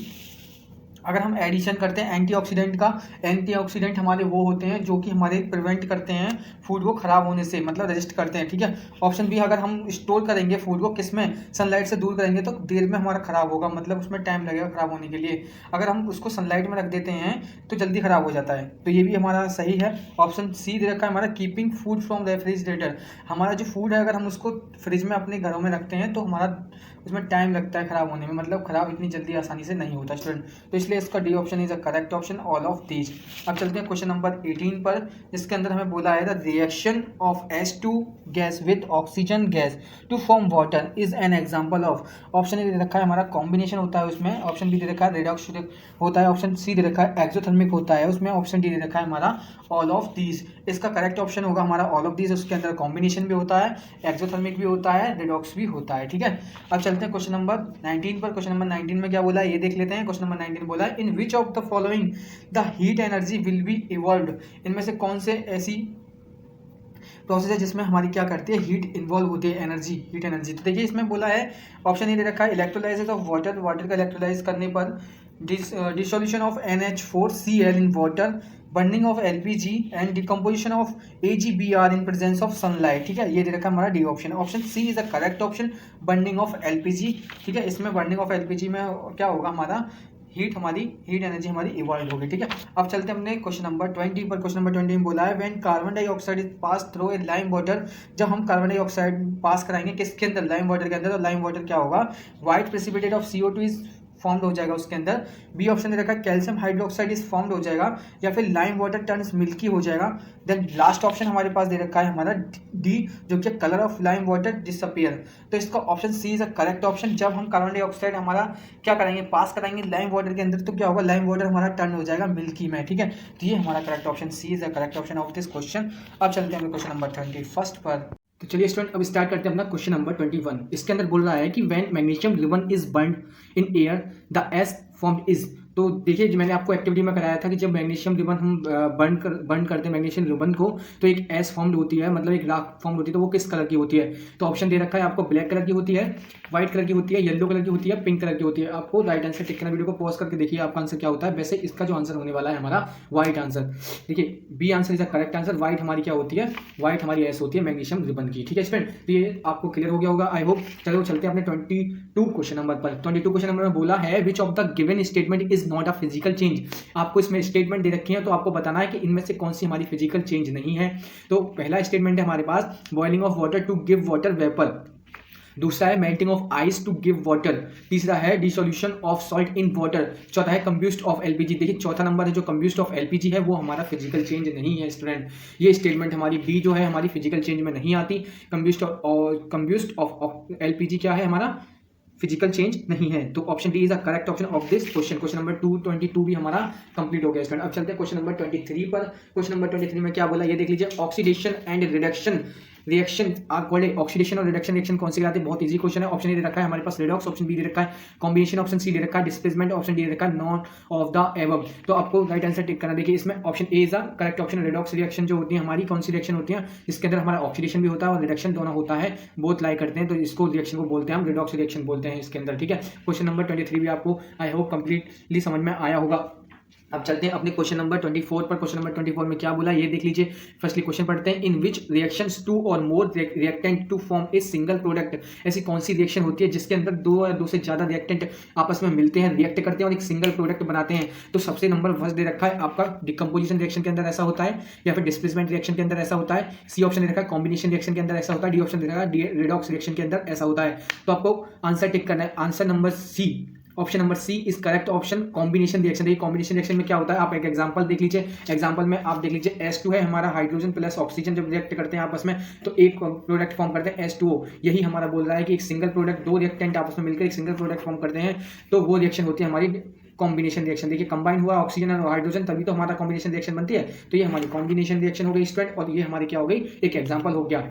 अगर हम एडिशन करते हैं एंटीऑक्सीडेंट का, एंटीऑक्सीडेंट हमारे वो होते हैं जो कि हमारे प्रिवेंट करते हैं फूड को खराब होने से, मतलब रेजिस्ट करते हैं। ठीक है, ऑप्शन बी अगर हम स्टोर करेंगे फूड को किस में? सनलाइट से दूर करेंगे तो देर में हमारा खराब होगा, मतलब उसमें टाइम लगेगा खराब होने के लिए। अगर हम उसको सनलाइट में रख देते हैं तो जल्दी खराब हो जाता है, तो ये भी हमारा सही है। ऑप्शन सी दे रखा है हमारा कीपिंग फूड फ्रॉम रेफ्रिजरेटर, हमारा जो फूड है अगर हम उसको फ्रिज में अपने घरों में रखते हैं तो हमारा उसमें टाइम लगता है खराब होने में, मतलब खराब इतनी जल्दी आसानी से नहीं होता स्टूडेंट, तो इसलिए इसका D option is a correct option all of these. अब चलते हैं क्वेश्चन नंबर 18 पर, जिसके अंदर हमें बोला है the reaction of H2 gas with oxygen gas to form water is an example of. Option A दे रखा है हमारा कॉम्बिनेशन होता है उसमें, ऑप्शन बी दे रखा है रिडक्स होता है, ऑप्शन सी दे रखा है एक्सोथर्मिक होता है उसमें, ऑप्शन डी दे रखा है हमारा ऑल ऑफ दीज। इसका करेक्ट ऑप्शन होगा हमारा ऑल ऑफ दीज, उसके अंदर कॉम्बिनेशन भी होता है, एक्सोथर्मिक भी होता है, रिडॉक्स भी होता है। ठीक है, अब चलते हैं क्वेश्चन नंबर 19 पर। क्वेश्चन नंबर 19 में क्या बोला है ये देख लेते हैं। क्वेश्चन नंबर 19 बोला है in which of the following the heat energy will be evolved, इनमें से कौन से ऐसी प्रोसेस है जिसमें हमारी क्या करती है? हीट इन्वॉल्व होती है, एनर्जी, हीट एनर्जी। तो देखिए इसमें बोला है ऑप्शन ए दे रखा है इलेक्ट्रोलाइसिस ऑफ वाटर, वाटर का इलेक्ट्रोलाइज करने पर dissolution of NH4Cl in water, burning of LPG and decomposition of AgBr in presence of sunlight. ठीक है, ये दे रखा है हमारा D option, option C is the correct option burning of LPG। ठीक है, इसमें बर्निंग ऑफ LPG में क्या होगा? हमारा हीट एनर्जी हमारी इवॉल्व होगी। ठीक है, अब चलते हैं अपने क्वेश्चन नंबर 20 पर। क्वेश्चन नंबर 20 में बोला है when carbon dioxide is pass through a lime water, जब हम कार्बन डाइऑक्साइड पास कराएंगे किसके अंदर? लाइम वाटर के अंदर, तो लाइम वाटर क्या होगा? White precipitate of CO2 is formed हो जाएगा उसके अंदर। बी ऑप्शन दे रखा है कैल्शियम हाइड्रोक्साइड इज फॉर्म्ड हो जाएगा, या फिर लाइम वाटर टर्न्स मिल्की हो जाएगा। देन लास्ट ऑप्शन हमारे पास दे रखा है हमारा डी, जो कि colour of lime water disappear. तो इसका option C is a correct option. जब हम कार्बन डाइऑक्साइड हमारा क्या कराएंगे? पास कराएंगे लाइम वाटर के अंदर, तो क्या होगा? लाइम वाटर हमारा टर्न हो जाएगा मिल्की में। ठीक है, तो ये हमारा correct option C is a correct option of this question. अब चलते हैं क्वेश्चन नंबर 21 पर। तो चलिए स्टूडेंट अब स्टार्ट करते हैं अपना क्वेश्चन नंबर 21। इसके अंदर बोल रहा है कि when magnesium ribbon is burned in air the S form is, तो देखिए जो मैंने आपको एक्टिविटी में कराया था कि जब मैग्नीशियम रिबन हम बर्न करते हैं मैग्नीशियम रिबन को, तो एक एस फॉर्म्ड होती है, मतलब एक राख फॉर्म होती है, तो वो किस कलर की होती है? तो ऑप्शन दे रखा है आपको, ब्लैक कलर की होती है, व्हाइट कलर की होती है, येलो कलर की होती है, पिंक कलर की होती है। आपको राइट आंसर टिक करना, वीडियो को पॉज करके देखिए आपका आंसर क्या होता है। वैसे इसका जो आंसर होने वाला है हमारा व्हाइट आंसर। देखिए B answer is the correct answer. White हमारी क्या होती है? व्हाइट हमारी एस होती है मैग्नीशियम रिबन की। ठीक है स्टूडेंट, तो ये आपको क्लियर हो गया होगा आई होप। चलो चलते हैं अपने 22 क्वेश्चन नंबर पर। 22 क्वेश्चन नंबर में बोला है विच of the given statement is not a physical change. आपको इसमें स्टेटमेंट दे रखी है, तो आपको बताना है कि इनमें से कौन सी हमारी फिजिकल चेंज नहीं है। तो पहला स्टेटमेंट है हमारे पास boiling of water to give water vapour. दूसरा है melting of ice to give water. तीसरा है dissolution of salt in water. चौथा है कंब्यूस्ट ऑफ एलपीजी। देखिए चौथा नंबर है जो कंब्यूस्ट ऑफ एलपीजी है वो हमारा फिजिकल चेंज नहीं है स्टूडेंट। ये स्टेटमेंट हमारी बी जो है हमारी फिजिकल चेंज में नहीं आती। कंब्यूस्ट ऑफ एलपीजी क्या है हमारा? फिजिकल चेंज नहीं है। तो option D is the correct option of this question. Question number 222 भी हमारा कंप्लीट हो गया स्टूडेंट। अब चलते हैं क्वेश्चन नंबर 23 पर। क्वेश्चन नंबर 23 में क्या बोला ये देख लीजिए। Oxidation and reduction reaction are called. Oxidation और रिडक्शन रिएक्शन कौन सी कहलाती है? बहुत इजी क्वेश्चन है। ऑप्शन ए दे रखा है हमारे पास रेडॉक्स, ऑप्शन बी दे रखा है कॉम्बिनेशन, ऑप्शन सी दे रखा है डिस्प्लेसमेंट, ऑप्शन डी दे रखा है नॉन ऑफ द एबव। तो आपको राइट आंसर टिक करना। देखिए इसमें option A is the correct option. Redox reaction जो होती है हमारी कौन सी रिएक्शन होती है? जिसके अंदर हमारा ऑक्सीडेशन भी होता है और रिडक्शन दोनों होता है, बोथ लाई करते हैं, तो इसको रिएक्शन को बोलते हैं हम रेडॉक्स रिएक्शन बोलते हैं इसके अंदर। ठीक है, क्वेश्चन नंबर 23 भी आपको आई होप कंप्लीटली समझ में आया होगा। अब चलते हैं अपने क्वेश्चन नंबर 24 पर। क्वेश्चन नंबर 24 में क्या बोला ये देख लीजिए। फर्स्टली क्वेश्चन पढ़ते हैं। इन विच रिएक्शंस टू और more reactant to form a single product. ऐसी कौन सी रिएक्शन होती है जिसके अंदर दो या दो से ज्यादा रिएक्टेंट आपस में मिलते हैं, रिएक्ट करते हैं और एक सिंगल प्रोडक्ट बनाते हैं? तो सबसे नंबर फर्स्ट दे रखा है आपका डिकम्पोजिशन रिएक्शन के अंदर ऐसा होता है, या फिर डिस्प्लेसमेंट रिएक्शन के अंदर ऐसा होता है। सी ऑप्शन दे रखा है कॉम्बिनेशन रिएक्शन के अंदर ऐसा होता है। डी ऑप्शन दे रखा है रेडॉक्स रिएक्शन के अंदर ऐसा होता है। तो आपको आंसर टिक करना है। Answer number C, option number C is correct option combination reaction. देखिए कॉम्बिनेशन रिएक्शन में क्या होता है आप एक एग्जांपल देख लीजिए। एग्जांपल में आप देख लीजिए H2 है हमारा, हाइड्रोजन प्लस ऑक्सीजन जब रिएक्ट करते हैं आपस में तो एक प्रोडक्ट फॉर्म करते हैं H2O। यही हमारा बोल रहा है कि एक सिंगल प्रोडक्ट, दो रिएक्टेंट आपस में मिलकर एक सिंगल प्रोडक्ट फॉर्म करते हैं, तो वो रिएक्शन होती है हमारी कॉम्बिनेशन रिएक्शन। देखिए कंबाइन हुआ ऑक्सीजन और हाइड्रोजन तभी तो हमारा कॉम्बिनेशन रिएक्शन बनती है। तो ये हमारी कॉम्बिनेशन रिएक्शन हो गई स्टूडेंट, और ये हमारी क्या हो गई? एक एग्जांपल हो गया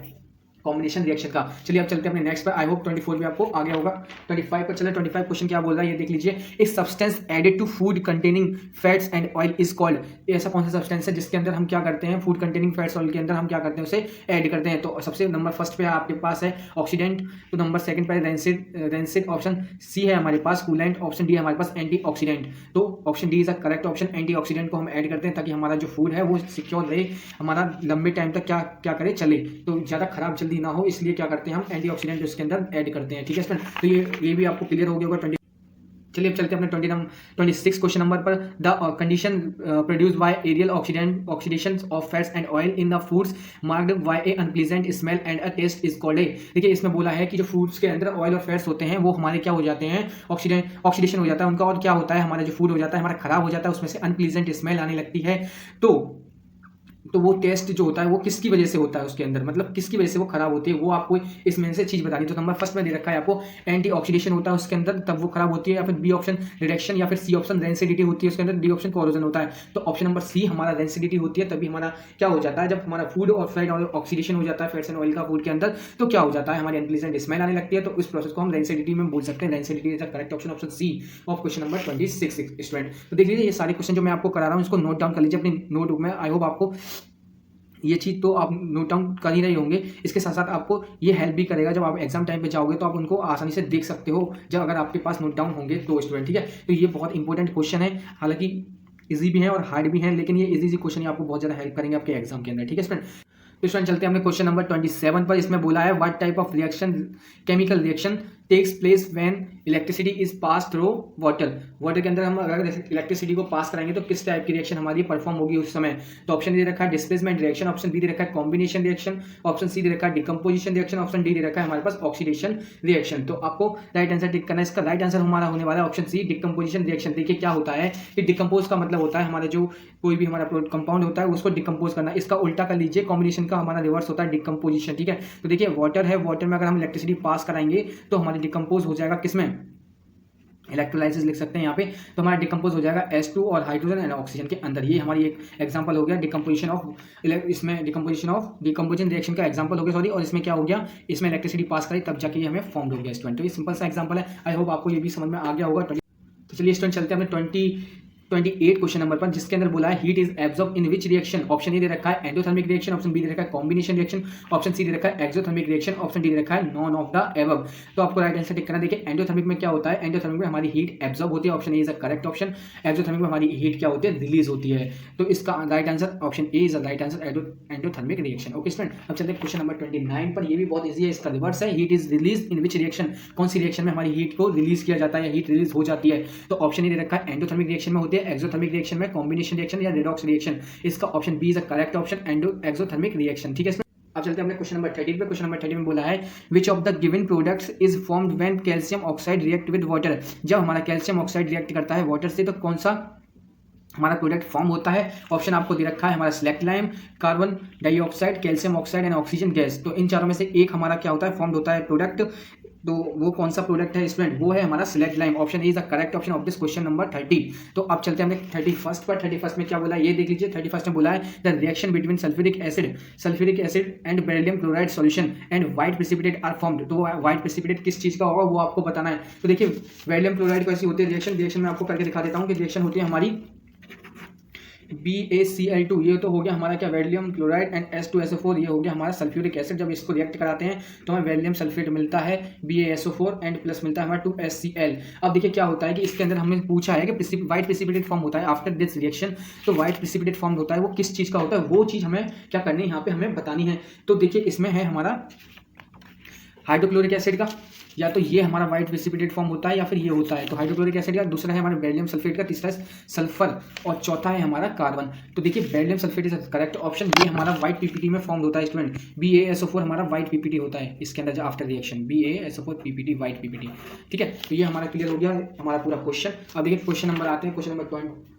कॉम्बिनेशन रिएक्शन का। चलिए अब चलते हैं अपने नेक्स्ट पर। आई होप 24 भी आपको आ गया होगा। 25 पर चले। 25 क्वेश्चन क्या बोल रहा है ये देख लीजिए। A substance added to food containing fats and oil is called. ऐसा कौन सा सब्सटेंस है जिसके अंदर हम क्या करते हैं? फूड कंटेनिंग फैट्स ऑयल के अंदर हम क्या करते हैं? उसे ऐड करते हैं। तो सबसे नंबर फर्स्ट पे आपके पास है ऑक्सीडेंट, तो नंबर सेकंड पे रेंसिड, ऑप्शन सी है हमारे पास कूलेंट, ऑप्शन डी है हमारे पास एंटीऑक्सीडेंट। तो option D is the correct option. Antioxidant को हम ऐड करते हैं ताकि हमारा जो फूड है वो सिक्योर रहे, हमारा लंबे टाइम तक क्या करे चले, तो ज़्यादा खराब जल्दी ना हो, इसलिए क्या करते हैं हम एंटीऑक्सीडेंट उसके अंदर ऐड करते हैं। ठीक है स्टूडेंट, तो ये भी आपको क्लियर हो गया होगा। चलिए अब चलते हैं अपने 26 क्वेश्चन नंबर पर। The condition produced by aerial oxidation of fats and oil in the foods marked by a unpleasant smell and a taste is called. देखिए इसमें बोला है कि जो फूड्स के अंदर ऑयल और फैट्स होते हैं वो हमारे क्या हो जाते हैं? ऑक्सीडेशन हो जाता है उनका, और क्या होता है हमारा जो फूड हो जाता है हमारा खराब हो जाता है, उसमें से अनप्लीजेंट स्मेल आने लगती है। तो वो टेस्ट जो होता है वो किसकी वजह से होता है उसके अंदर, मतलब किसकी वजह से वो खराब होती है, वो आपको इसमें से चीज बतानी। तो नंबर फर्स्ट में दे रखा है आपको एंटीऑक्सीडेशन होता है उसके अंदर, तब वो खराब होती है, या फिर बी ऑप्शन रिडक्शन, या फिर सी ऑप्शन रेंसिडिटी होती है उसके अंदर, डी ऑप्शन कोरोजन होता है। तो ऑप्शन नंबर सी हमारा रेंसिडिटी होती है, तभी हमारा क्या हो जाता है जब हमारा फूड और फैट और ऑक्सीडेशन हो जाता है फैट्स एंड ऑयल का फूड के अंदर, तो क्या हो जाता है हमारी अनप्लीजेंट स्मेल आने लगती है। तो इस प्रोसेस को हम रेंसिडिटी में बोल सकते हैं। Rancidity is the correct option, option C of question number 26 student. तो देख लीजिए ये सारे क्वेश्चन जो मैं आपको करा रहा हूँ इसको नोट डाउन कर लीजिए अपनी नोटबुक में। आई होप आपको ये चीज़ तो आप नोट डाउन कर ही रहे होंगे। इसके साथ साथ आपको ये हेल्प भी करेगा, जब आप एग्जाम टाइम पे जाओगे तो आप उनको आसानी से देख सकते हो जब अगर आपके पास नोट डाउन होंगे तो स्टूडेंट। ठीक है, तो ये बहुत इंपॉर्टेंट क्वेश्चन है, हालांकि इजी भी है और हार्ड भी है, लेकिन ये इजी क्वेश्चन ही आपको बहुत ज़्यादा हेल्प करेंगे आपके एग्जाम के अंदर। ठीक है स्टूडेंट, तो स्टूडेंट चलते हैं हमने क्वेश्चन नंबर 27 पर। इसमें बोला है what type of reaction chemical reaction takes place when electricity is pass through water. Water के अंदर हम अगर इलेक्ट्रिसिटी को पास कराएंगे तो किस टाइप की रिएक्शन हमारी परफॉर्म होगी उस समय। तो ऑप्शन दे रखा है डिस्प्लेसमेंट रिएक्शन, ऑप्शन बी दे रखा है कॉम्बिनेशन रिएक्शन, ऑप्शन सी दे रखा है डिकम्पोजिशन रिएक्शन, ऑप्शन डी दे रखा है हमारे पास ऑक्सीडेशन रिएक्शन। तो आपको राइट आंसर टिक करना है। इसका राइट आंसर हमारा होने वाला है ऑप्शन सी डिकम्पोजिशन रिएक्शन। देखिए क्या होता है कि डिकम्पोज का मतलब होता है हमारे जो कोई भी हमारा कंपाउंड होता है उसको डिकम्पोज करना। इसका उल्टा कर लीजिए, कॉम्बिनेशन का हमारा रिवर्स होता है डिकम्पोजिशन। ठीक है, तो देखिए वाटर है, वाटर में अगर हम इलेक्ट्रिसिटी पास कराएंगे तो हमारी डिकम्पोज हो जाएगा किसमें? इलेक्ट्रोलाइसिस लिख सकते हैं यहाँ पे। तो हमारा डिकम्पोज हो जाएगा H2 और हाइड्रोजन एंड ऑक्सीजन के अंदर। ये हमारी एक एग्जांपल हो गया डिकम्पोजिशन ऑफ, इसमें डिकम्पोजिशन रिएक्शन का एग्जांपल हो गया सॉरी। और इसमें क्या हो गया, इसमें इलेक्ट्रिसिटी पास करी तब जाके ये हमें फॉर्म हो गया स्टूडेंट। तो ये सिंपल सा एग्जांपल है। आई होप आपको ये भी समझ में आ गया होगा। तो चलिए स्टूडेंट चलते हैं अपने 28 क्वेश्चन नंबर पर, जिसके अंदर बोला है heat is absorb in which reaction. Option A दे रखा है एंडोथर्मिक रिएक्शन, ऑप्शन बी दे रखा है कॉम्बिनेशन रिएक्शन, ऑप्शन सी दे रखा है एक्सोथर्मिक रिएक्शन, ऑप्शन डी दे रखा है नॉन ऑफ द एबव। तो आपको राइट आंसर टिक करना। देखिए एंडोथर्मिक में क्या होता है, एंडोथर्मिक में हमारी हीट एब्जॉर्ब होती है, option A is a correct option. Exothermic में हमारी हीट क्या होती है, रिलीज होती है। तो इसका right answer option A is the right answer, endothermic reaction. Okay student, अब चलते हैं क्वेश्चन नंबर 29 पर। ये भी बहुत ईजी है, इसका रिवर्स है। Heat is release in which reaction, कौन सी रिएक्शन में हमारी हीट को रिलीज किया जाता है या हीट रिलीज हो जाती है। तो ऑप्शन ए दे रखा है एंडोथर्मिक रिएक्शन में होती है, एक्सोथर्मिक रिएक्शन में, कॉम्बिनेशन रिएक्शन या रेडॉक्स रिएक्शन। इसका option B is a correct option, exothermic reaction. ठीक है। अब चलते हैं अपने क्वेश्चन नंबर 30 पे। क्वेश्चन नंबर 30 में बोला है विच of the given products is formed when calcium oxide react with water. जब हमारा कैल्शियम ऑक्साइड रिएक्ट करता है वाटर से तो कौन सा हमारा प्रोडक्ट फॉर्म होता है। ऑप्शन आपको दे रखा है हमारा slaked lime, carbon dioxide, calcium oxide and oxygen gas. तो इन चारों में से एक हमारा क्या होता है, फॉर्म्ड होता है प्रोडक्ट। तो वो कौन सा प्रोडक्ट है स्टूडेंट, वो है हमारा slaked lime. Option A is the correct option of this question number 30। तो अब चलते हैं हमने 31 पर। 31 में क्या बोला है ये देख लीजिए। 31 में बोला है the reaction between sulphuric acid and beryllium chloride solution and white precipitate are formed. तो व्हाइट प्रेसिपिटेट किस चीज का होगा वो आपको बताना है। तो देखिए बेरिलियम क्लोराइड कैसी होती है रिएक्शन में आपको करके दिखा देता हूँ कि रिएक्शन होती है हमारी BaCl2, ये तो हो गया हमारा क्या बेरिलियम क्लोराइड, एंड H2SO4 ये हो गया हमारा सल्फ्यूरिक एसिड। जब इसको रिएक्ट कराते हैं तो हमें बेरिलियम सल्फेट मिलता है BaSO4 एंड प्लस मिलता है हमारा 2HCl। अब देखिए क्या होता है कि इसके अंदर हमने पूछा है कि व्हाइट प्रेसिपिटेट फॉर्म होता है आफ्टर दिस रिएक्शन। तो व्हाइट प्रेसिपिटेट फॉर्म होता है वो किस चीज़ का होता है, वो चीज़ हमें क्या करनी है यहाँ पे हमें बतानी है। तो देखिए इसमें है हमारा हाइड्रोक्लोरिक एसिड का, या तो ये हमारा व्हाइट प्रेसिपिटेट फॉर्म होता है या फिर ये होता है। तो हाइड्रोक्लोरिक एसिड का, दूसरा है हमारा बेरिलियम सल्फेट का, तीसरा है सल्फर और चौथा है हमारा कार्बन। तो देखिए beryllium sulphate is correct option. ये हमारा व्हाइट पीपीटी में फॉर्म होता है स्टूडेंट। BaSO4 हमारा व्हाइट पीपीटी होता है इसके अंदर after reaction, BaSO4 PPT white PPT. ठीक है, तो ये हमारा क्लियर हो गया हमारा पूरा क्वेश्चन। अब देखिए क्वेश्चन नंबर आते हैं, क्वेश्चन नंबर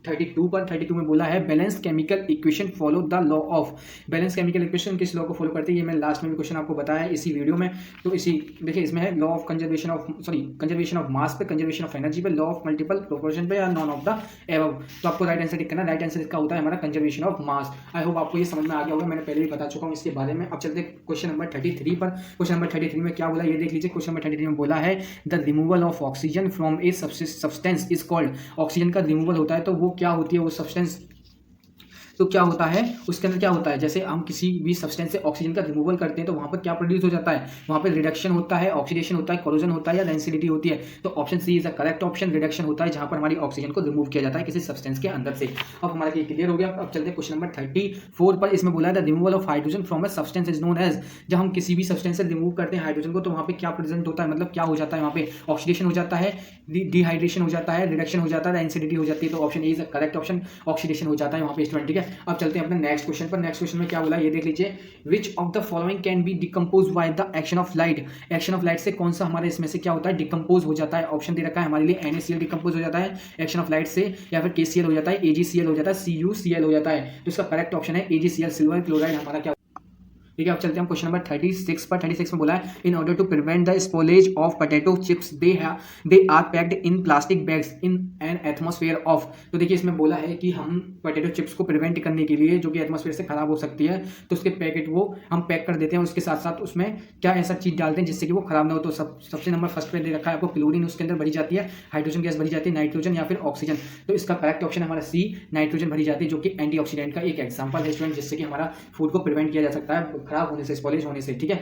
32 पर। 32 में बोला है balance chemical equation follow the law of. Balance chemical equation किस लॉ को फॉलो करते हैं, ये मैं लास्ट में भी क्वेश्चन आपको बताया इसी वीडियो में। तो इसी देखिए इसमें है लॉ ऑफ कंजर्वेशन ऑफ मास पे, कंजर्वेशन ऑफ एनर्जी पे, लॉ ऑफ मल्टीपल प्रोपोर्शन पे या नॉन ऑफ द एबव। तो आपको राइट आंसर टिक करना। राइट आंसर इसका होता है हमारा conservation of mass. I hope आपको ये समझ में आ गया होगा, मैंने पहले भी बता चुका हूँ इसके बारे में। अब चलते हैं क्वेश्चन नंबर 33 पर। क्वेश्चन नंबर 33 में क्या बोला ये देख लीजिए। क्वेश्चन नंबर 33 में बोला है the removal of oxygen from a substance is called. Oxygen का रिमूवल होता है तो वो क्या होती है वो सब्सटेंस, तो क्या होता है उसके अंदर क्या होता है, जैसे हम किसी भी सब्सटेंस से ऑक्सीजन का रिमूवल करते हैं तो वहाँ पर क्या प्रोड्यूस हो जाता है, वहाँ पर रिडक्शन होता है, ऑक्सीडेशन होता है, कोरोजन होता है या डेंसिटी होती है। तो option C is the correct option, reduction होता है जहाँ पर हमारी ऑक्सीजन को रिमूव किया जाता है किसी सब्सटेंस के अंदर से। अब हमारा ये क्लियर हो गया। अब चलते हैं क्वेश्चन नंबर 34 पर। इसमें बोला है the removal of hydrogen from a substance is known as. जब हम किसी भी सब्सटेंस से रिमूव करते हैं हाइड्रोजन को तो वहाँ पे क्या प्रेजेंट होता है, मतलब क्या हो जाता है, वहाँ पे ऑक्सीडेशन हो जाता है, डिहाइड्रेशन हो जाता है, रिडक्शन हो जाता है, डेंसिटी हो जाती है। तो option A is the correct option, oxidation हो जाता है वहाँ पे स्टूडेंट। ठीक है, अब चलते हैं अपने नेक्स्ट क्वेश्चन पर। नेक्स्ट क्वेश्चन में क्या बोला ये देख लीजिए। विच of the following can be decompose by the action of light. Action of light से कौन सा हमारे इसमें से क्या होता है, डिकम्पोज हो जाता है। ऑप्शन दे रखा है हमारे लिए NaCl डिकम्पोज हो जाता है एक्शन ऑफ लाइट से, या फिर KCl हो जाता है, AgCl हो जाता है, CuCl हो जाता है। तो इसका करेक्ट ऑप्शन है AgCl, सिल्वर क्लोराइड हमारा क्या। ठीक है, अब चलते हैं हम क्वेश्चन नंबर 36 पर। 36 में बोला है in order to prevent the spoilage of potato chips they are packed in plastic bags in an atmosphere of. तो देखिए इसमें बोला है कि हम पोटैटो चिप्स को प्रिवेंट करने के लिए जो कि एटमॉस्फेयर से खराब हो सकती है तो उसके पैकेट वो हम पैक कर देते हैं, उसके साथ साथ उसमें क्या ऐसा चीज़ डालते हैं जिससे कि वो खराब ना हो। तो सबसे नंबर फर्स्ट पे दे रखा है आपको क्लोरीन, उसके अंदर भरी जाती है, हाइड्रोजन गैस भरी जाती है, नाइट्रोजन या फिर ऑक्सीजन। तो इसका करेक्ट ऑप्शन हमारा सी, नाइट्रोजन भरी जाती है, जो कि एंटीऑक्सीडेंट का एक एग्जाम्पल है स्टूडेंट, जिससे कि हमारा फूड को प्रिवेंट किया जा सकता है खराब होने से, स्पॉलेज होने से। ठीक है,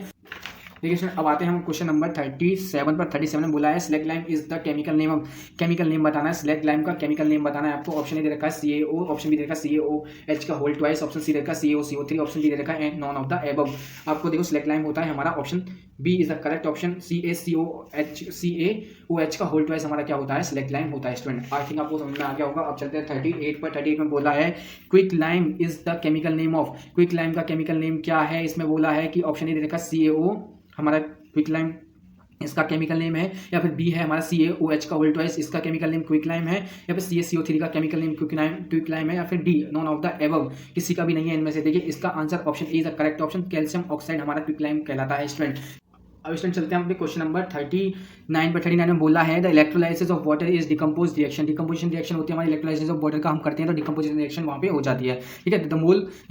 देखिए स्टूडेंट अब आते हैं हम क्वेश्चन नंबर 37 पर। 37 में बोला है slaked lime is the chemical name. Chemical name बताना है, स्लैक्लाइम का केमिकल नेम बताना है आपको। ऑप्शन ए दे रखा है CaO, ऑप्शन बी दे रखा है CaOH का होल ट्वाइस, ऑप्शन सी दे रखा है CaOCO3, ऑप्शन डी दे रखा है नॉन ऑफ द एबव। आपको देखो स्लैक्लाइम होता है हमारा option B is the correct option, CaOH का होल ट्वाइस हमारा क्या होता है, स्लैक्लाइम होता है स्टूडेंट। आई थिंक आपको समझ में आ गया होगा। अब चलते हैं 38 पर। 38 में बोला है quick lime is the chemical name of. Quick lime का केमिकल नेम क्या है, इसमें बोला है कि ऑप्शन ए दे रखा है CaO हमारा क्विक लाइम इसका केमिकल नेम है, या फिर बी है हमारा CaOH का होल ट्वाइस इसका केमिकल नेम क्विक लाइम है, या फिर CaCO3 का केमिकल नेम क्विक लाइम है, या फिर D none of the above, किसी का भी नहीं है इनमें से। देखिए इसका answer option A is the correct option, calcium oxide हमारा क्विक लाइम कहलाता है स्टूडेंट। अब स्टूडेंट चलते हैं अपने क्वेश्चन नंबर 39 पर। 39 में बोला है the electrolysis of water is decompose reaction. Decomposition reaction होती है हमारी, इलेक्ट्रोलाइसिस ऑफ वाटर का हम करते हैं तो डिकम्पोजिशन रिएक्शन वहाँ पे हो जाती है, ठीक है। The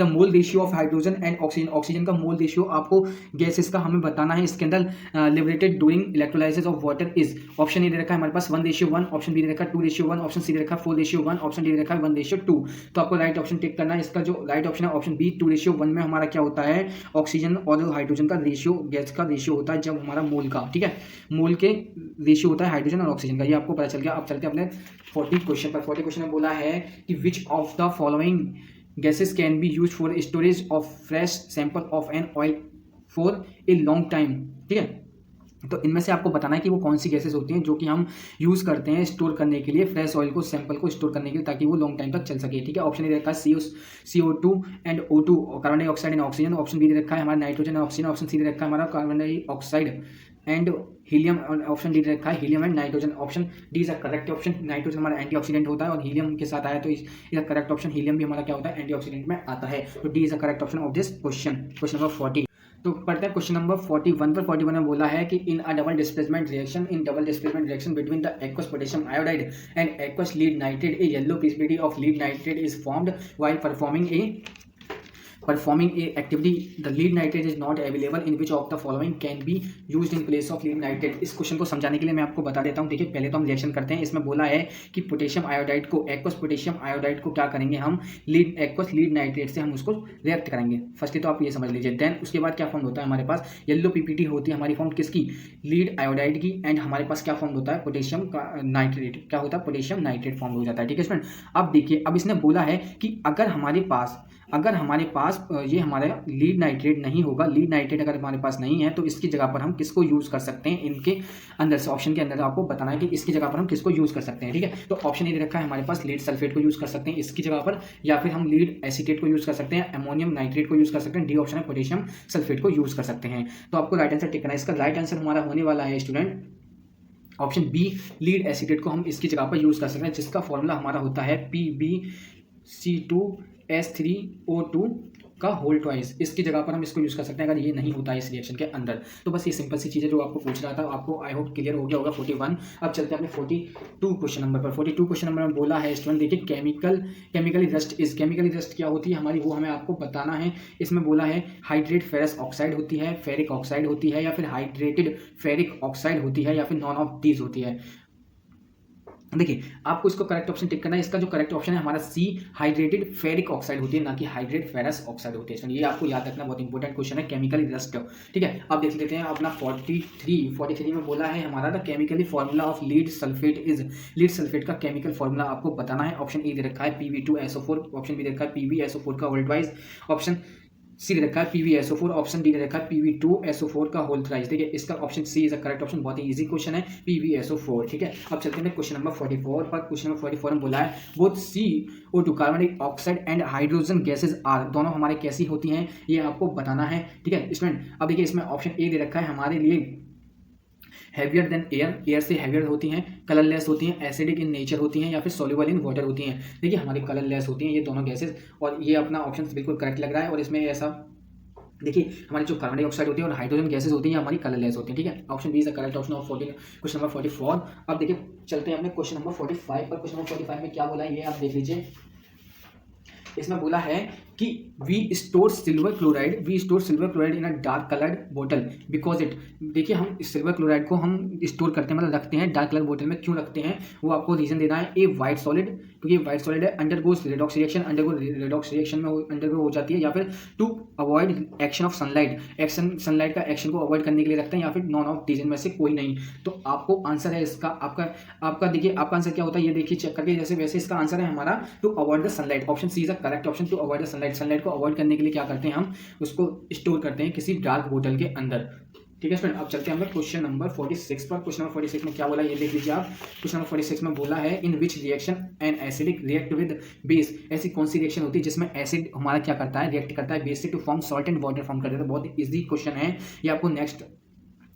mole ratio of hydrogen and oxygen, oxygen का मोल रेशियो आपको गैसेस का हमें बताना है इसके अंदर liberated during electrolysis of water is. Option A दे रखा है हमारे पास 1:1, ऑप्शन बी दे रखा है 2:1, ऑप्शन सी दे रखा है 4:1, ऑप्शन डी दे रखा है 1:2। तो आपको राइट ऑप्शन टिक करना है। इसका जो राइट ऑप्शन है ऑप्शन बी 2:1 में हमारा क्या होता है, ऑक्सीजन और हाइड्रोजन का रेशियो, गैस का रेशियो होता है जब हमारा मोल का, ठीक है, मोल के रेशियो होता है हाइड्रोजन और ऑक्सीजन का। ये आपको पता चल गया। अब चलते हैं अपने 40 क्वेश्चन पर। 40 क्वेश्चन में बोला है कि विच of the following gases can be use for storage of fresh sample of an oil for a long time, ठीक है। तो इनमें से आपको बताना है कि वो कौन सी गैसेस होती हैं जो कि हम यूज़ करते हैं स्टोर करने के लिए, फ्रेश ऑयल को, सैंपल को स्टोर करने के लिए, ताकि वो लॉन्ग टाइम तक चल सके, ठीक है। ऑप्शन ए रखा है CO2 and O2, carbon dioxide and oxygen. Option B रखा है हमारा nitrogen and oxygen. Option C रखा है हमारा carbon dioxide and helium. Option D रखा है helium and nitrogen. Option D is a correct option. Nitrogen हमारा एंटीऑक्सीडेंट होता है और हीलियम के साथ आया तो is a correct option. Helium भी हमारा क्या होता है, एंटीऑक्सीडेंट में आता है। तो D is a correct option of this question. Question number 40 तो पढ़ते हैं क्वेश्चन नंबर 41 पर। 41 में बोला है कि in a double displacement reaction between the aqueous potassium iodide and aqueous lead nitrate a yellow precipitate of lead nitrate is formed while performing a activity the lead nitrate is not available in which of the following can be used in place of lead nitrate। इस question को समझाने के लिए मैं आपको बता देता हूँ। देखिए पहले तो हम रिएक्शन करते हैं। इसमें बोला है कि पोटेशियम आयोडाइड को, एक्वस पोटेशियम आयोडाइड को क्या करेंगे हम, एक्वस लीड नाइट्रेट से हम उसको रिएक्ट करेंगे। फर्स्ट तो आप ये समझ लीजिए। देन उसके बाद क्या फॉर्म होता है हमारे पास, येलो पीपीटी होती है हमारी फॉर्म किसकी, लीड आयोडाइड की। एंड हमारे पास क्या फॉर्म होता है, पोटेशियम का नाइट्रेट, क्या होता है, पोटेशियम नाइट्रेट फॉर्म हो जाता है, ठीक है स्टूडेंट। अब देखिए, अब इसने बोला है कि अगर हमारे पास ये हमारा लीड नाइट्रेट नहीं होगा, लीड नाइट्रेट अगर हमारे पास नहीं है तो इसकी जगह पर हम किसको यूज़ कर सकते हैं, इनके अंदर से ऑप्शन के अंदर आपको बताना है कि इसकी जगह पर हम किसको यूज़ कर सकते हैं, ठीक है। तो ऑप्शन ये रखा है हमारे पास, लीड सल्फेट को यूज़ कर सकते हैं इसकी जगह पर, या फिर हम लीड एसीटेट को यूज़ कर सकते हैं, अमोनियम नाइट्रेट को यूज़ कर सकते हैं। डी ऑप्शन है पोटेशियम सल्फेट को यूज़ कर सकते हैं। तो आपको राइट आंसर टिक करना है। इसका राइट आंसर हमारा होने वाला है student option B, lead acetate को हम इसकी जगह पर यूज़ कर सकते हैं, जिसका फॉर्मूला हमारा होता है PbC2S3O2 का होल ट्वाइस। इसकी जगह पर हम इसको यूज़ कर सकते हैं अगर ये नहीं होता है इस रिएक्शन के अंदर। तो बस ये सिंपल सी चीज़ है जो आपको पूछ रहा था, आपको आई होप क्लियर हो गया होगा 41। अब चलते हैं अपने 42 क्वेश्चन नंबर पर। 42 क्वेश्चन नंबर में बोला है स्टूडेंट, देखिए केमिकली रस्ट क्या होती है हमारी, वो हमें आपको बताना है। इसमें बोला है हाइड्रेट फेरस ऑक्साइड होती है, फेरिक ऑक्साइड होती है, या फिर हाइड्रेटेड फेरिक ऑक्साइड होती है, या फिर नॉन ऑफ दीज होती है। देखिए आपको इसको करेक्ट ऑप्शन टिक करना है। इसका जो करेक्ट ऑप्शन है हमारा सी, हाइड्रेटेड फेरिक ऑक्साइड होती है, ना कि हाइड्रेट फेरस ऑक्साइड होती है। ये आपको याद रखना, बहुत इंपॉर्टेंट क्वेश्चन है, केमिकली रस्ट, ठीक है। अब देख लेते हैं अपना 43 में बोला है हमारा the chemically formula of lead sulphate is. Lead sulphate का केमिकल फॉर्मूला आपको बताना है। ऑप्शन ए दे रखा है Pb2SO4, ऑप्शन बी दे रखा है PbSO4 का होल ट्वाइस, ऑप्शन सी दे रखा है PbSO4, ऑप्शन डी दे रखा है Pb2SO4 का होल थ्राइस। देखिए इसका option C is a correct option, बहुत ही इजी क्वेश्चन है, PbSO4, ठीक है। अब चलते हैं क्वेश्चन नंबर 44 पर। क्वेश्चन नंबर 44 में बोला है both CO2 carbon dioxide and hydrogen gases are, दोनों हमारे कैसी होती हैं ये आपको बताना है, ठीक है स्टूडेंट। अब देखिए इसमें ऑप्शन ए दे रखा है हमारे लिए हैवियर देन एयर से हैवियर होती हैं, कलरलेस होती हैं, एसिडिक इन नेचर होती हैं, या फिर सॉल्युबल इन वाटर होती हैं। देखिए हमारी कलरलेस होती हैं ये दोनों गैसेज, और ये अपना ऑप्शन बिल्कुल करेक्ट लग रहा है। और इसमें ऐसा देखिए हमारी जो कार्बन डाइऑक्साइड होती है और हाइड्रोजन गैसेज होती हैं हमारी कलरलेस होती हैं, ठीक है। Option B is the correct option of question number 44। अब देखिए चलते हैं अपने क्वेश्चन नंबर 45 पर। क्वेश्चन नंबर 45 में क्या बोला है ये आप देख लीजिए। इसमें बोला है कि we store silver chloride in a dark coloured बोतल बिकॉज इट। देखिए हम सिल्वर क्लोराइड को हम स्टोर करते हैं, मतलब रखते हैं डार्क कलर बोतल में, क्यों रखते हैं वो आपको रीजन देना है। ए वाइट सॉलिड, क्योंकि वाइट सॉलिड है, अंडरगोज रेडॉक्स रिएक्शन में अंडरगो हो जाती है, या फिर to avoid action of sunlight का एक्शन को अवॉइड करने के लिए रखते हैं, या फिर नॉन ऑफ रीजन में से कोई नहीं। तो आपको आंसर है इसका, आपका देखिए आपका आंसर क्या होता है ये देखिए चेक करके, जैसे वैसे इसका आंसर है हमारा to avoid the sunlight. Option C is the correct option, to avoid the sunlight को अवॉइड करने के लिए क्या करते हैं हम उसको स्टोर करते हैं किसी डार्क बोतल के अंदर, ठीक है स्टूडेंट। अब चलते हैं हम क्वेश्चन नंबर 46 पर। क्वेश्चन नंबर 46 में क्या बोला ये देख लीजिए आप। क्वेश्चन नंबर 46 में बोला है in which reaction an acidic react with base. ऐसी कौन सी रिएक्शन होती है जिसमें एसिड हमारा क्या करता है, रिएक्ट करता है बेस से to form salt and water form करता है। तो बहुत इजी क्वेश्चन है ये, आपको नेक्स्ट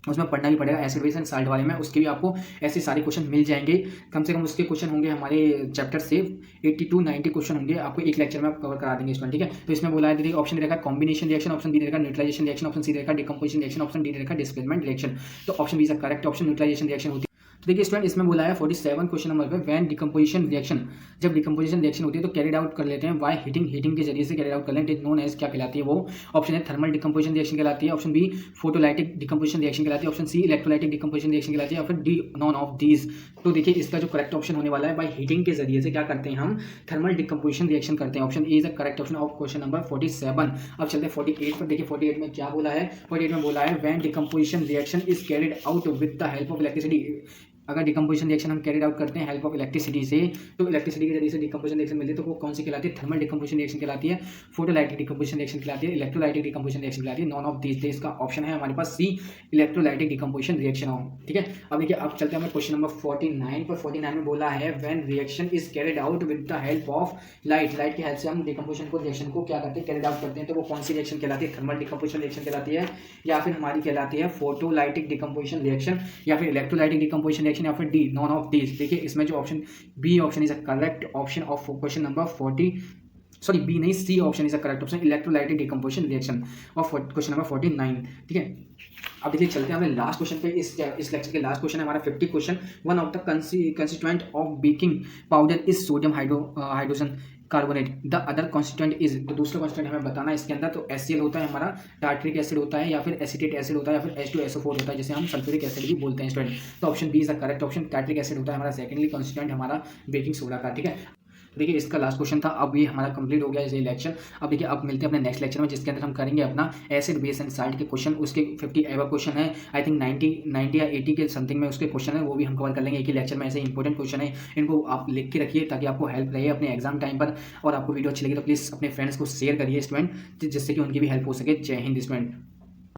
उसमें पढ़ना भी पड़ेगा। एसिड बेस एंड साल्ट वाले में उसके भी आपको ऐसे सारे क्वेश्चन मिल जाएंगे। कम से कम उसके क्वेश्चन होंगे हमारे चैप्टर से 80 to 90 क्वेश्चन होंगे, आपको एक लेक्चर में आप कवर करा देंगे इसमें, ठीक है। तो इसमें बोला है, देखिए ऑप्शन रहेगा कॉम्बिनेशन रिएक्शन, ऑप्शन बी रहेगा न्यूट्रलाइजेशन रिएक्शन, ऑप्शन सी रहेगा डिकम्पोजिशन रिएक्शन, ऑप्शन डी रहेगा डिस्प्लेसमेंट रिएक्शन। तो option B is correct option, neutralisation reaction होती है। तो देखिए स्टूडेंट, इसमें बोला है 47 क्वेश्चन नंबर पे, व्हेन डिकम्पोजिशन रिएक्शन, जब डिकम्पोजिशन रिएक्शन होती है तो कैरिड आउट कर लेते हैं वाई हीटिंग, हीटिंग के जरिए से कैरिड आउट कर लेते हैं, नोन एज क्या कहलाती है वो। ऑप्शन है थर्मल डिकम्पोजिशन रिएक्शन कहलाती है, option B photolytic decomposition reaction कहलाती है, option C electrolytic decomposition reaction कहलाती है, और फिर डी नॉन ऑफ दीज। तो देखिए इसका जो करेक्ट ऑप्शन होने वाला है, बाई हीटिंग के जरिए से क्या करते हैं हम, थर्मल डिकम्पोजिशन रिएक्शन करते हैं। Option A is the correct option of question number 47। अब चलते हैं 48 पर। देखिए 48 में क्या बोला है, 48 में बोला है when decomposition reaction is carried out with the help of electricity. अगर डिकम्पोजिशन रिएक्शन हम कैरिड आउट करते हैं हेल्प ऑफ इलेक्ट्रिसिटी से, तो इलेक्ट्रिसिटी के जरिए से डिकम्पोजिशन रिएक्शन मिलती है, तो वो कौन सी कहलाती है, थर्मल डिकम्पोजिशन रिएक्शन कहलाती है, फोटोलाइटिक डिकम्पोजिशन रिएक्शन कहलाती है, इलेक्ट्रोलाइटिक डिकम्पोजिशन रिएक्शन कहलाती है, नॉन ऑफ दिस। इसका ऑप्शन है हमारे पास सी, इलेक्ट्रोलाइटिक डिकम्पोजिशन रिएक्शन हो, ठीक है। अब देखिए अब चलते हैं हमें क्वेश्चन नंबर 49 पर। 49 में बोला है when reaction is carried out with the help of light, light की हेल्प से हम डिकम्पोजिशन को रिएक्शन को क्या करते हैं, कैरिड आउट करते हैं, तो वो कौन सी रिएक्शन कहलाती है, थर्मल डिकम्पोजिशन रिएक्शन कहलाती है, या फिर हमारी कहलाती है फोटोलाइटिक डिकम्पोजिशन रिएक्शन, या फिर इलेक्ट्रोलाइटिक डिकम्पोजिशन रिएक्शन, या फिर डी नॉन ऑफ दिस। देखिए इसमें जो option B option is a correct option of question number 40, sorry B नहीं, C option is a correct option, electrolytic decomposition reaction of question number 49, ठीक है। अब देखिए चलते हैं हमें लास्ट क्वेश्चन पे। इस लेक्चर के लास्ट क्वेश्चन है हमारा 50 question. One of the constituent of baking powder is sodium hydrogen carbonate, the other constituent is. तो दूसरा कॉन्स्टिट्यूएंट हमें बताना है इसके अंदर, तो HCl होता है हमारा, टार्ट्रिक एसिड होता है, या फिर एसिटेट एसिड होता है, या फिर H2SO4 होता है, जिसे हम सल्फ्यूरिक एसिड भी बोलते हैं स्टूडेंट। तो option B is the correct option, tartaric acid होता है हमारा सेकेंडली कॉन्स्टिट्यूएंट हमारा बेकिंग सोडा का, ठीक है। देखिए इसका लास्ट क्वेश्चन था, अब ये हमारा कंप्लीट हो गया ये लेक्चर। अब देखिए अब मिलते हैं अपने नेक्स्ट लेक्चर में, जिसके अंदर हम करेंगे अपना एसिड बेस एंड साल्ट के क्वेश्चन। उसके 50 एवर क्वेश्चन है, आई थिंक 90 या 80 के समथिंग में उसके क्वेश्चन है, वो भी हम कवर कर लेंगे एक ही लेक्चर में। ऐसे इंपॉर्टेंट क्वेश्चन है, इनको आप लिख के रखिए ताकि आपको हेल्प रहे अपने एग्जाम टाइम पर। और आपको वीडियो अच्छी लगी तो प्लीज़ अपने फ्रेंड्स को शेयर करिए स्टूडेंट, जिससे कि उनकी भी हेल्प हो सके। जय हिंद स्टूडेंट।